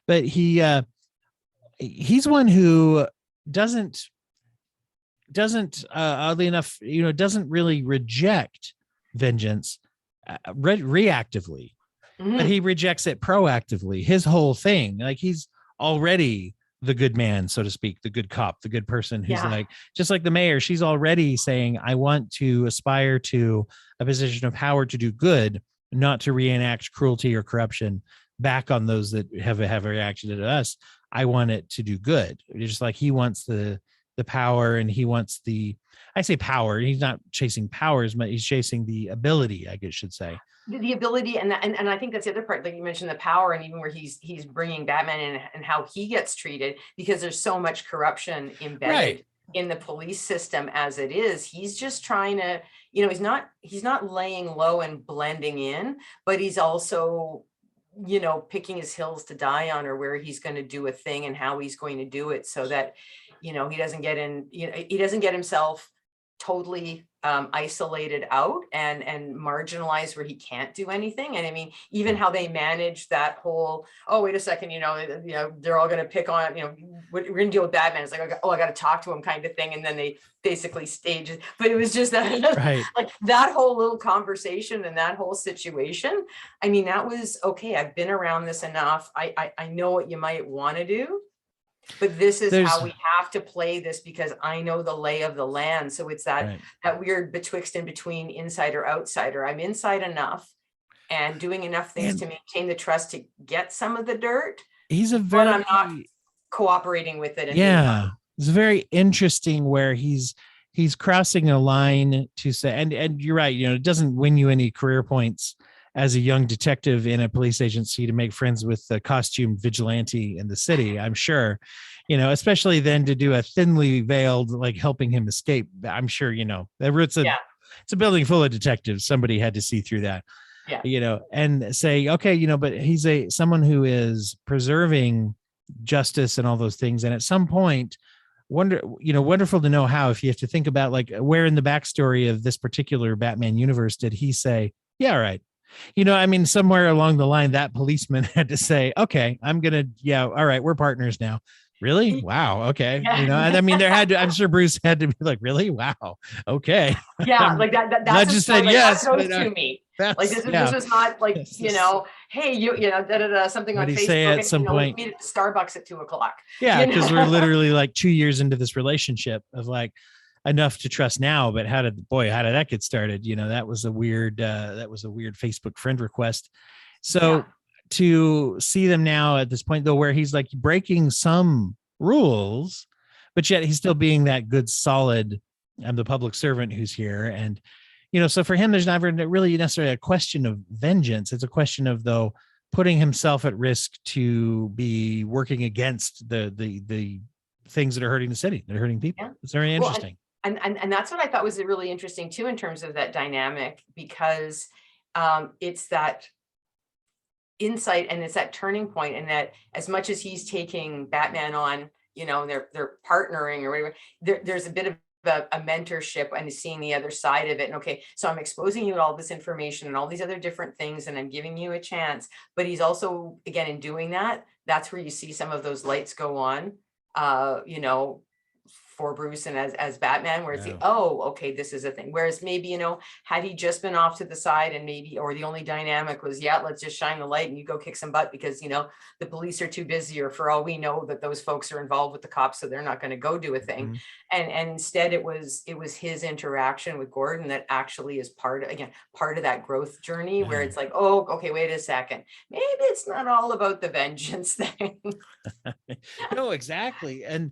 But he's one who doesn't oddly enough, doesn't really reject vengeance reactively, but he rejects it proactively. His whole thing, like, he's already the good man, so to speak, the good cop, the good person who's like, just like the mayor, she's already saying, I want to aspire to a position of power to do good, not to reenact cruelty or corruption back on those that have reacted to us. I want it to do good. Just like he wants the power, and he wants I say power, he's not chasing powers, but he's chasing the ability, I guess should say. The ability, and I think that's the other part, like you mentioned, the power, and even where he's bringing Batman in and how he gets treated, because there's so much corruption embedded in the police system as it is. He's just trying to, he's not laying low and blending in, but he's also, picking his hills to die on, or where he's going to do a thing and how he's going to do it, so that, he doesn't get in, he doesn't get himself totally isolated out and marginalized where he can't do anything. And I mean, even how they manage that whole, oh, wait a second, they're all going to pick on, we're going to deal with Batman. It's like, oh, I got to talk to him kind of thing. And then they basically stage it. But it was just that, like that whole little conversation and that whole situation. I mean, that was, okay, I've been around this enough. I know what you might want to do. But this is how we have to play this, because I know the lay of the land. So it's that weird betwixt and between insider outsider. I'm inside enough and doing enough things to maintain the trust to get some of the dirt. But I'm not cooperating with it. And it's very interesting where he's crossing a line to say, and you're right, it doesn't win you any career points as a young detective in a police agency to make friends with the costume vigilante in the city, I'm sure, especially then to do a thinly veiled, like helping him escape. I'm sure, it's a building full of detectives. Somebody had to see through that, and say, okay, but he's someone who is preserving justice and all those things. And at some point, wonderful to know how, if you have to think about, like, where in the backstory of this particular Batman universe did he say, yeah, right. I mean, somewhere along the line, that policeman had to say, okay, I'm going to, all right, we're partners now. Really? Wow. Okay. And I mean, I'm sure Bruce had to be like, really? Wow. Okay. Yeah. Like that's I just said, yes. To me. Like this was not like, hey, something on Facebook. Say at some point, meet at Starbucks at 2:00. Yeah. Because we're literally like 2 years into this relationship of like, enough to trust now, but how did that get started? That was a weird Facebook friend request. So to see them now at this point, though, where he's like breaking some rules, but yet he's still being that good, solid, I'm the public servant who's here. And, so for him, there's never really necessarily a question of vengeance. It's a question of, though, putting himself at risk to be working against the things that are hurting the city, that are hurting people. Yeah. It's very Well, interesting. and that's what I thought was really interesting too, in terms of that dynamic, because it's that insight and it's that turning point, and that as much as he's taking Batman on, they're partnering or whatever, there's a bit of a mentorship and seeing the other side of it. And okay, so I'm exposing you to all this information and all these other different things, and I'm giving you a chance. But he's also, again, in doing that, that's where you see some of those lights go on, for Bruce and as Batman, where it's okay, this is a thing. Whereas maybe, had he just been off to the side, and maybe, or the only dynamic was, let's just shine the light and you go kick some butt because, the police are too busy, or for all we know that those folks are involved with the cops, so they're not going to go do a thing. Mm-hmm. And instead it was his interaction with Gordon that actually is part of that growth journey, where it's like, oh, okay, wait a second. Maybe it's not all about the vengeance thing. No, exactly. And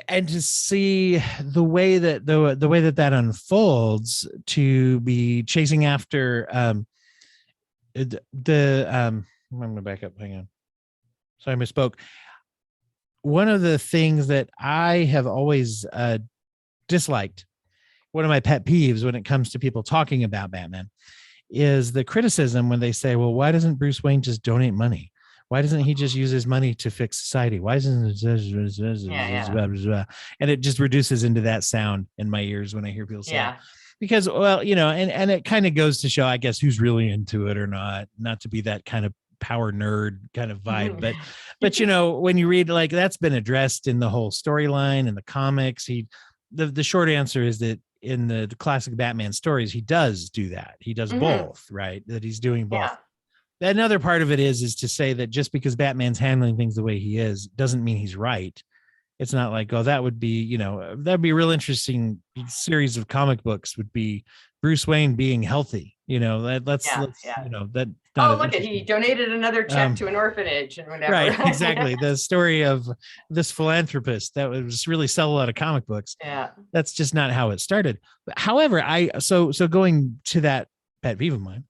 to see the way that the way that unfolds, to be chasing after I'm going to back up. Hang on. Sorry, I misspoke. One of the things that I have always disliked, one of my pet peeves when it comes to people talking about Batman, is the criticism when they say, well, why doesn't Bruce Wayne just donate money? Why doesn't he just use his money to fix society? Why doesn't it? And it just reduces into that sound in my ears when I hear people say it. Because, well, and it kind of goes to show, I guess, who's really into it or not to be that kind of power nerd kind of vibe. But when you read, like, that's been addressed in the whole storyline and the comics, the short answer is that in the classic Batman stories, he does do that. He does both, right? That he's doing both. Yeah. Another part of it is to say that just because Batman's handling things the way he is doesn't mean he's right. It's not like, oh, that would be, that'd be a real interesting series of comic books, would be Bruce Wayne being healthy. Let's that. Oh, look at, he donated another check to an orphanage and whatever. Right, exactly. The story of this philanthropist that was really sell a lot of comic books. Yeah, that's just not how it started. But however, so going to that pet peeve of mine,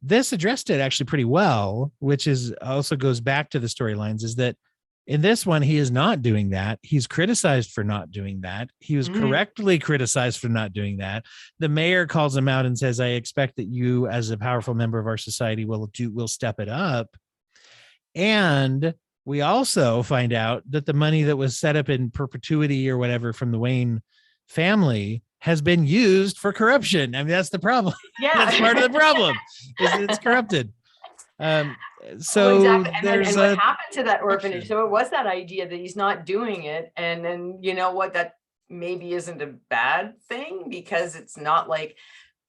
this addressed it actually pretty well, which is also goes back to the storylines, is that in this one, he is not doing that. He's criticized for not doing that. He was correctly criticized for not doing that. The mayor calls him out and says, I expect that you, as a powerful member of our society, will step it up. And we also find out that the money that was set up in perpetuity or whatever from the Wayne family has been used for corruption. I mean, that's the problem. Yeah. That's part of the problem, is that it's corrupted. So exactly. And what happened to that orphanage? So it was that idea that he's not doing it. And then, that maybe isn't a bad thing, because it's not like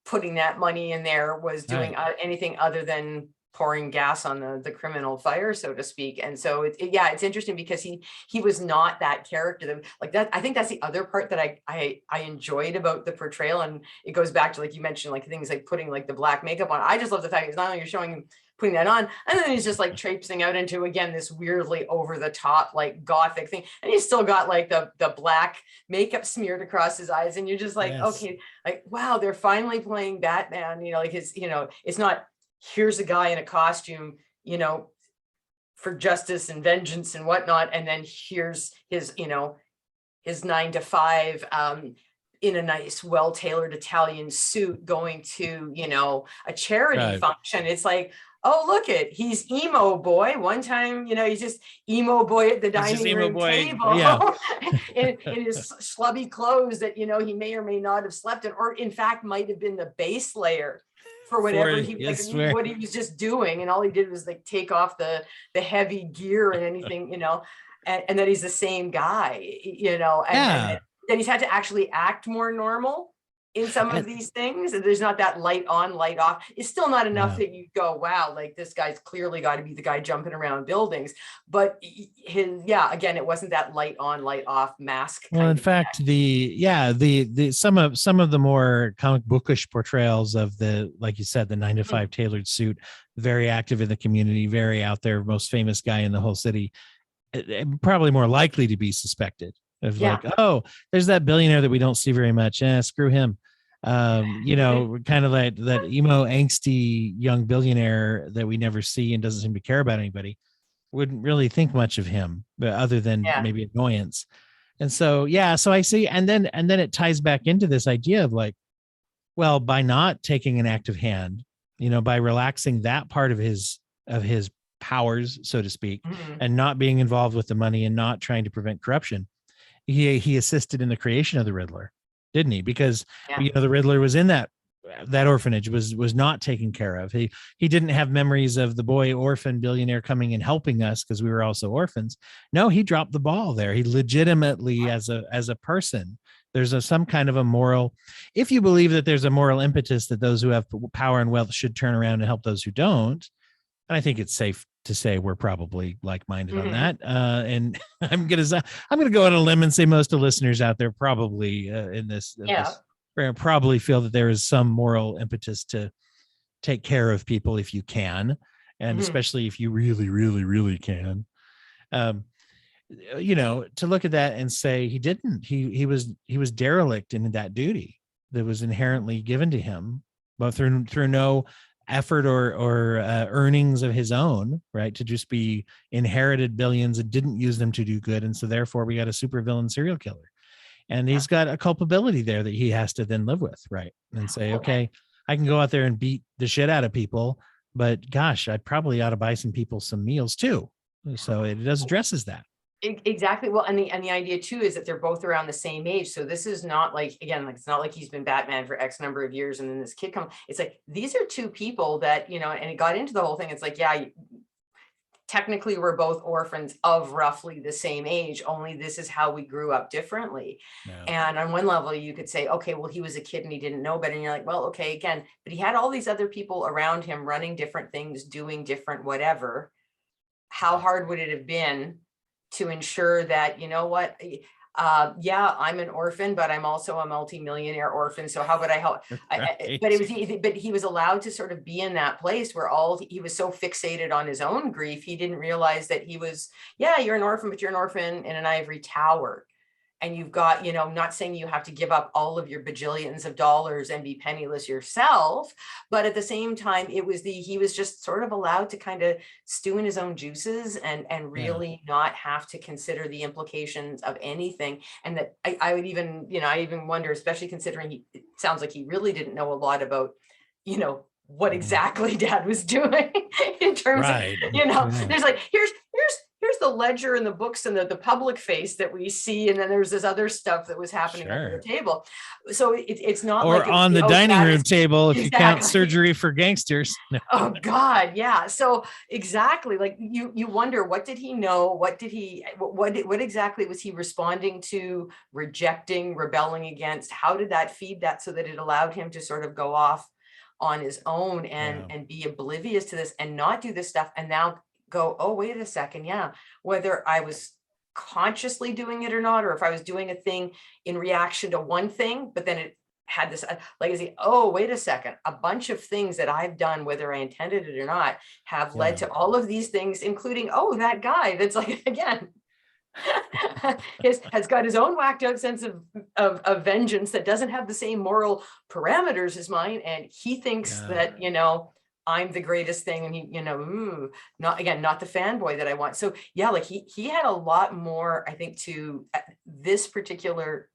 putting that money in there was doing anything other than pouring gas on the criminal fire, so to speak. And so it's interesting, because he was not that character that, like that. I think that's the other part that I enjoyed about the portrayal. And it goes back to, like you mentioned, like things like putting like the black makeup on. I just love the fact it's not only you're showing him putting that on, and then he's just like traipsing out into, again, this weirdly over the top, like gothic thing. And he's still got like the black makeup smeared across his eyes. And you're just like, okay, like, wow, they're finally playing Batman, like his, it's not, here's a guy in a costume, for justice and vengeance and whatnot. And then here's his, his 9 to 5, in a nice, well-tailored Italian suit going to, a charity function. It's like, oh, look he's emo boy. One time, he's just emo boy at the dining room table, in his schlubby clothes that, he may or may not have slept in, or in fact might have been the base layer for whatever what he was just doing. And all he did was like take off the heavy gear and anything, and then he's the same guy, and then he's had to actually act more normal in some of these things. And there's not that light on, light off. It's still not enough that you go, wow, like this guy's clearly got to be the guy jumping around buildings. But again, it wasn't that light on, light off mask. Well, in fact, some of the more comic bookish portrayals of the, like you said, the 9 to 5 tailored suit, very active in the community, very out there, most famous guy in the whole city. probably more likely to be suspected of Yeah. like, oh, there's that billionaire that we don't see very much. Screw him. You know, kind of like that emo angsty young billionaire that we never see and doesn't seem to care about anybody. Wouldn't really think much of him, but other than Yeah. maybe annoyance. And so, yeah, so I see, and then it ties back into this idea of like, well, by not taking an active hand, you know, by relaxing that part of his powers, so to speak, Mhm. and not being involved with the money and not trying to prevent corruption, he assisted in the creation of the Riddler, didn't he? Because Yeah. you know the Riddler was in that orphanage, was not taken care of. He didn't have memories of the boy orphan billionaire coming and helping us because we were also orphans. No, he dropped the ball there. He legitimately, as a person, there's some kind of a moral, if you believe that there's a moral impetus that those who have power and wealth should turn around and help those who don't. And I think it's safe to say we're probably like-minded on Mhm. that. And I'm gonna go on a limb and say most of the listeners out there probably in Yeah. this probably feel that there is some moral impetus to take care of people if you can, and Mhm. especially if you really, really, really can. Um, you know, to look at that and say he didn't. He was derelict in that duty that was inherently given to him, but through no effort or earnings of his own, right? To just be inherited billions and didn't use them to do good, and so therefore we got a supervillain serial killer, and Yeah. he's got a culpability there that he has to then live with, right? And say, Well, okay, I can go out there and beat the shit out of people, but gosh, I probably ought to buy some people some meals too. So it does addresses that. Exactly. Well, and the idea too is that they're both around the same age. So this is not like, again, like it's not like he's been Batman for X number of years and then this kid comes. It's like these are two people that, you know, and it got into the whole thing. It's like, yeah, technically we're both orphans of roughly the same age, only this is how we grew up differently. Yeah. And on one level, you could say, okay, well, he was a kid and he didn't know better. And you're like, well, okay, again, but he had all these other people around him running different things, doing different whatever. How hard would it have been to ensure that, you know what, yeah, I'm an orphan, but I'm also a multimillionaire orphan. So how would I help? But it Right. was, but he was allowed to sort of be in that place where he was so fixated on his own grief, he didn't realize that he was, yeah, you're an orphan, but you're an orphan in an ivory tower. And you've got, you know, not saying you have to give up all of your bajillions of dollars and be penniless yourself, but at the same time, he was just sort of allowed to kind of stew in his own juices and Yeah. really not have to consider the implications of anything. And that I would even, you know, I even wonder, especially considering it sounds like he really didn't know a lot about, you know, what Mhm. exactly dad was doing in terms of, Right. you know, Yeah. there's like, here's the ledger and the books and the public face that we see. And then there's this other stuff that was happening under the Sure. table. So it's not Or like it was on the oh, dining dad room is table if you count exactly. surgery for gangsters. No. Oh God, yeah. So exactly, like you wonder, what did he know? What did he what exactly was he responding to, rejecting, rebelling against? How did that feed that so that it allowed him to sort of go off on his own Yeah. and be oblivious to this and not do this stuff and now go, oh, wait a second, yeah, whether I was consciously doing it or not, or if I was doing a thing in reaction to one thing, but then it had this like is he oh wait a second, a bunch of things that I've done whether I intended it or not have led Yeah. to all of these things, including oh that guy that's like again has got his own whacked out sense of vengeance that doesn't have the same moral parameters as mine, and he thinks Yeah. that, you know, I'm the greatest thing, and he, you know, not again, not the fanboy that I want. So yeah, like he had a lot more, I think, to this particular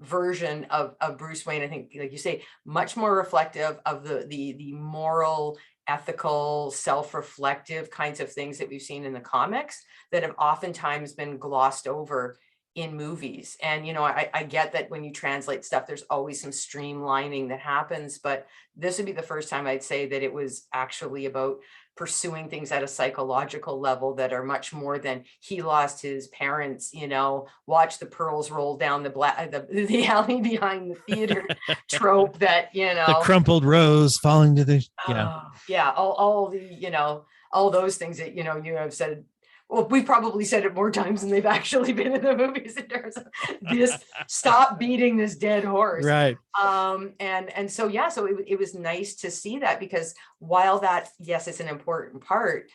version of Bruce Wayne. I think, like you say, much more reflective of the moral, ethical, self-reflective kinds of things that we've seen in the comics that have oftentimes been glossed over in movies. And, you know, I get that when you translate stuff, there's always some streamlining that happens, but this would be the first time I'd say that it was actually about pursuing things at a psychological level that are much more than he lost his parents, you know, watch the pearls roll down the alley behind the theater trope that, you The know, crumpled rose falling to the, yeah. yeah, all the, you know, all those things that, you know, you have said, well, we've probably said it more times than they've actually been in the movies in terms of this, stop beating this dead horse. Right. And so, yeah, so it was nice to see that, because while that, yes, it's an important part,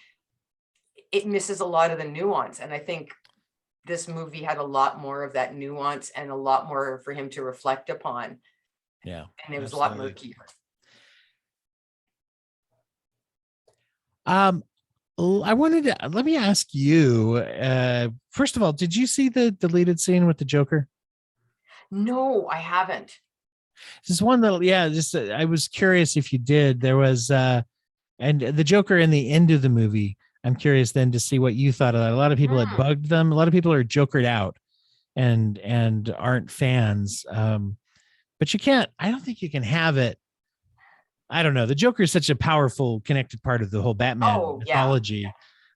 it misses a lot of the nuance. And I think this movie had a lot more of that nuance and a lot more for him to reflect upon. Yeah, And it was a lot absolutely. murkier. I wanted to let me ask you. First of all, did you see the deleted scene with the Joker? No, I haven't. This is one that, yeah, just I was curious if you did. There was, and the Joker in the end of the movie. I'm curious then to see what you thought of that. A lot of people had Hmm. bugged them. A lot of people are Jokered out and aren't fans. But you can't. I don't think you can have it. I don't know. The Joker is such a powerful, connected part of the whole Batman Oh, yeah. mythology.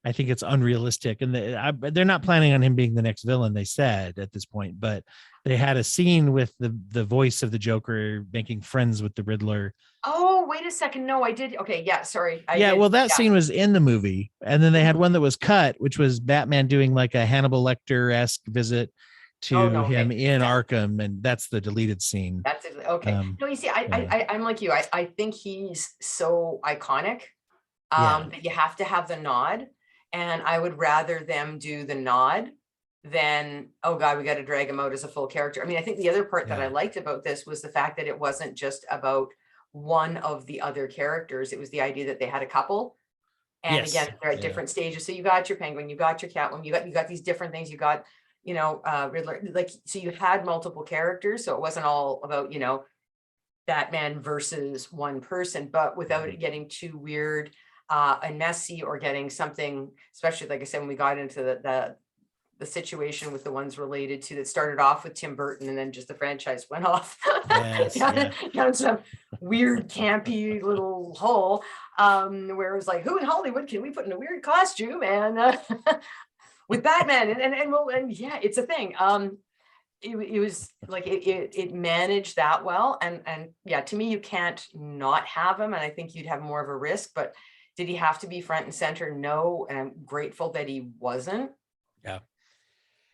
I think it's unrealistic, and they're not planning on him being the next villain. They said at this point, but they had a scene with the voice of the Joker making friends with the Riddler. Oh, wait a second. No, I did. Okay, yeah, sorry. I Yeah, did. well, that Yeah. scene was in the movie, and then they had Mhm. one that was cut, which was Batman doing like a Hannibal Lecter-esque visit Oh, to no, him okay. in Yeah, Arkham, and that's the deleted scene. that's it. Okay. Um, No, you see, yeah, I'm like you. I think he's so iconic yeah, that you have to have the nod. And I would rather them do the nod than, oh God, we got to drag him out as a full character. I mean, I think the other part that I yeah. liked about this was the fact that it wasn't just about one of the other characters. It was the idea that they had a couple. And Yes, again, they're at yeah, different stages. So you got your Penguin, you got your Catwoman, you got these different things. You got, Riddler. Like, so you had multiple characters. So it wasn't all about, Batman versus one person, but without mhm, it getting too weird and messy, or getting something, especially like I said, when we got into the situation with the ones related to, that started off with Tim Burton and then just the franchise went off yes, down, yeah, down some weird campy little hole, where it was like, who in Hollywood can we put in a weird costume and with Batman, and yeah, it's a thing. It was like it managed that well, and yeah, to me, you can't not have him, and I think you'd have more of a risk. But did he have to be front and center? No, and I'm grateful that he wasn't. yeah.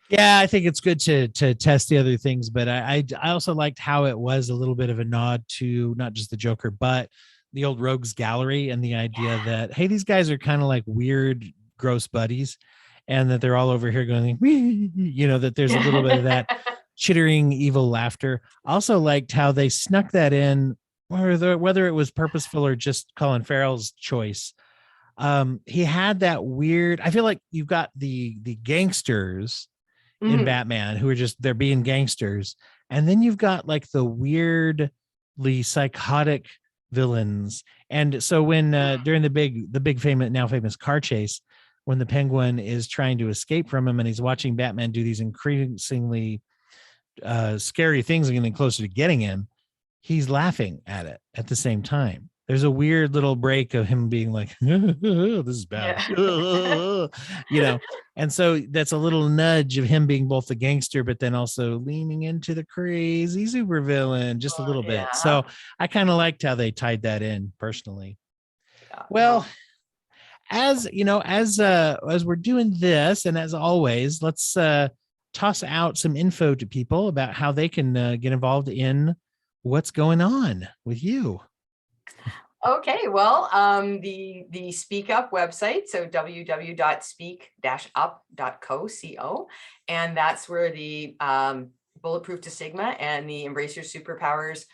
Yeah, I think it's good to test the other things, but I also liked how it was a little bit of a nod to not just the Joker, but the old Rogues Gallery, and the idea Yeah. that, hey, these guys are kind of like weird, gross buddies, and that they're all over here going, that there's a little bit of that chittering evil laughter. Also liked how they snuck that in, whether it was purposeful or just Colin Farrell's choice. He had that weird. I feel like you've got the gangsters in Mhm. Batman who are just, they're being gangsters, and then you've got like the weirdly psychotic villains. And so when during the big famous, now famous car chase, when the Penguin is trying to escape from him and he's watching Batman do these increasingly scary things and getting closer to getting him, he's laughing at it at the same time. There's a weird little break of him being like, this is bad, Yeah. and so that's a little nudge of him being both the gangster, but then also leaning into the crazy supervillain just a little bit. Yeah. So I kind of liked how they tied that in personally. Yeah. Well, No. as we're doing this, and as always, let's toss out some info to people about how they can get involved in what's going on with you. Okay, well, the Speak Up website, so www.speak-up.co, and that's where the Bulletproof to Sigma and the Embrace Your Superpowers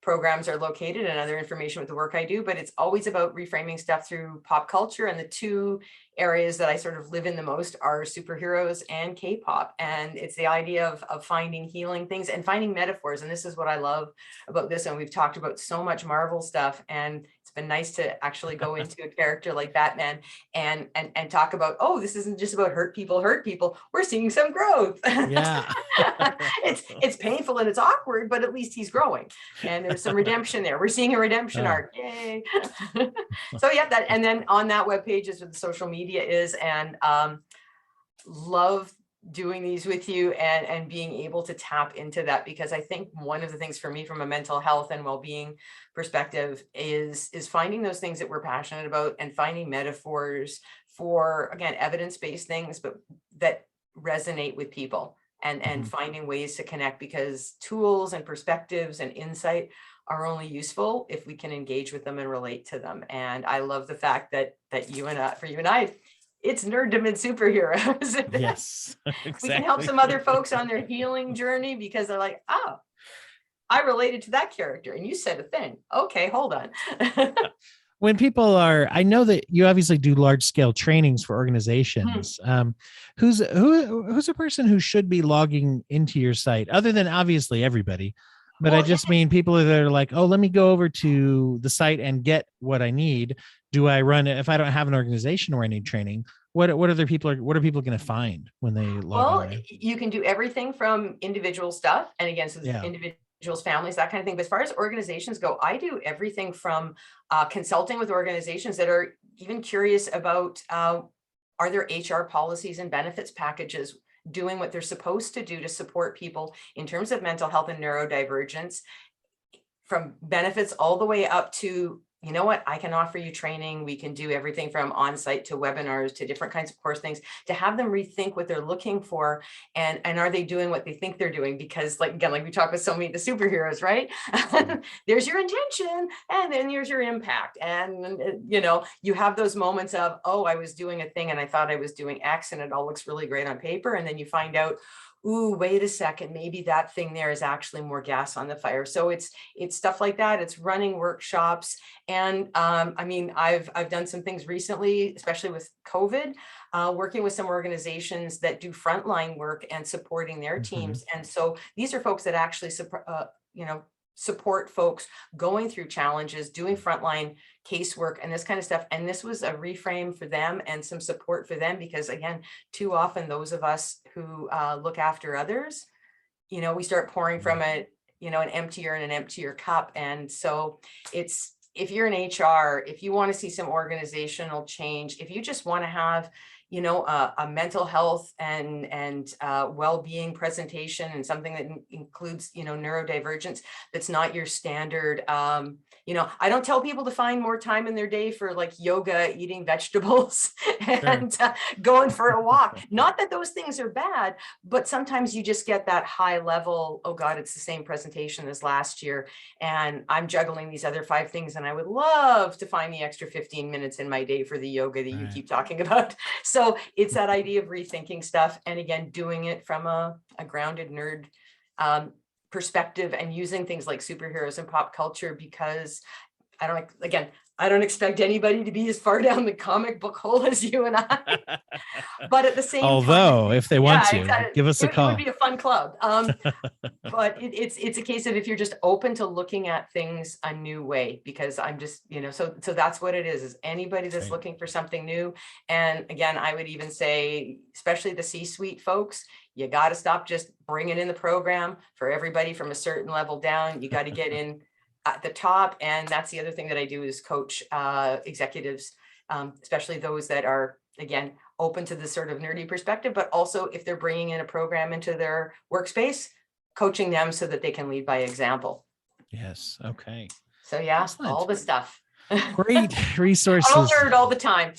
programs are located, and other information with the work I do. But it's always about reframing stuff through pop culture, and the two areas that I sort of live in the most are superheroes and K-pop. And it's the idea of finding healing things and finding metaphors. And this is what I love about this. And we've talked about so much Marvel stuff, and it's been nice to actually go into a character like Batman and talk about, oh, this isn't just about hurt people. We're seeing some growth. Yeah. It's painful and it's awkward, but at least he's growing. And there's some redemption there. We're seeing a redemption Oh, arc. Yay. So yeah, that, and then on that webpage is where the social media is, and love doing these with you and being able to tap into that, because I think one of the things for me from a mental health and well-being perspective is finding those things that we're passionate about and finding metaphors for, again, evidence-based things, but that resonate with people, and mhm. finding ways to connect, because tools and perspectives and insight are only useful if we can engage with them and relate to them. And I love the fact that for you and I, it's nerddom and superheroes. Yes, We can help exactly. some other folks on their healing journey because they're like, oh, I related to that character and you said a thing. Okay, hold on. When people are, I know that you obviously do large scale trainings for organizations. Who's a person who should be logging into your site other than obviously everybody? But I Well, just mean people that are like, oh, let me go over to the site and get what I need. Do I run it if I don't have an organization where I need training? What other people are, what are people going to find when they log on well, there? you can do everything from individual stuff, and again, so Yeah. individuals, families, that kind of thing. But as far as organizations go, I do everything from consulting with organizations that are even curious about are there HR policies and benefits packages doing what they're supposed to do to support people in terms of mental health and neurodivergence, from benefits all the way up to, you know what, I can offer you training. We can do everything from on-site to webinars to different kinds of course things to have them rethink what they're looking for, and are they doing what they think they're doing? Because like, again, like we talk with so many of the superheroes, right? There's your intention and then here's your impact. And you know, you have those moments of, oh, I was doing a thing and I thought I was doing X and it all looks really great on paper. And then you find out, ooh, wait a second, maybe that thing there is actually more gas on the fire. So it's stuff like that. It's running workshops. And I mean, I've done some things recently, especially with COVID, working with some organizations that do frontline work and supporting their teams. And so these are folks that actually support folks going through challenges, doing frontline casework and this kind of stuff. And this was a reframe for them and some support for them, because again, too often those of us who look after others, you know, we start pouring from an emptier cup. And so it's, if you're in HR, if you want to see some organizational change, if you just want to have, you know, a mental health and well-being presentation and something that includes, you know, neurodivergence, that's not your standard. You know, I don't tell people to find more time in their day for like yoga, eating vegetables, and going for a walk. Not that those things are bad, but sometimes you just get that high level, oh God, it's the same presentation as last year. And I'm juggling these other 5 things. And I would love to find the extra 15 minutes in my day for the yoga that you keep talking about. So it's that idea of rethinking stuff. And again, doing it from a grounded nerd perspective and using things like superheroes and pop culture, because I don't expect anybody to be as far down the comic book hole as you and I, but at the same Although, time, if they want to, give us a call. It would be a fun club. But it's a case of if you're just open to looking at things a new way, because I'm just, you know, so that's what it is anybody that's looking for something new. And again, I would even say, especially the C-suite folks, you got to stop just bringing in the program for everybody from a certain level down. You got to get in at the top. And that's the other thing that I do is coach executives, especially those that are, again, open to this sort of nerdy perspective, but also if they're bringing in a program into their workspace, coaching them so that they can lead by example. Yes. Okay. So yeah, Excellent. all the stuff. Great resources. I'll nerd all the time.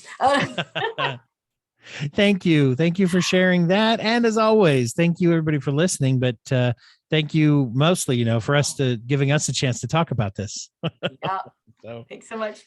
Thank you. Thank you for sharing that. And as always, thank you everybody for listening, but thank you mostly, you know, for us giving us a chance to talk about this. Yeah. So thanks so much.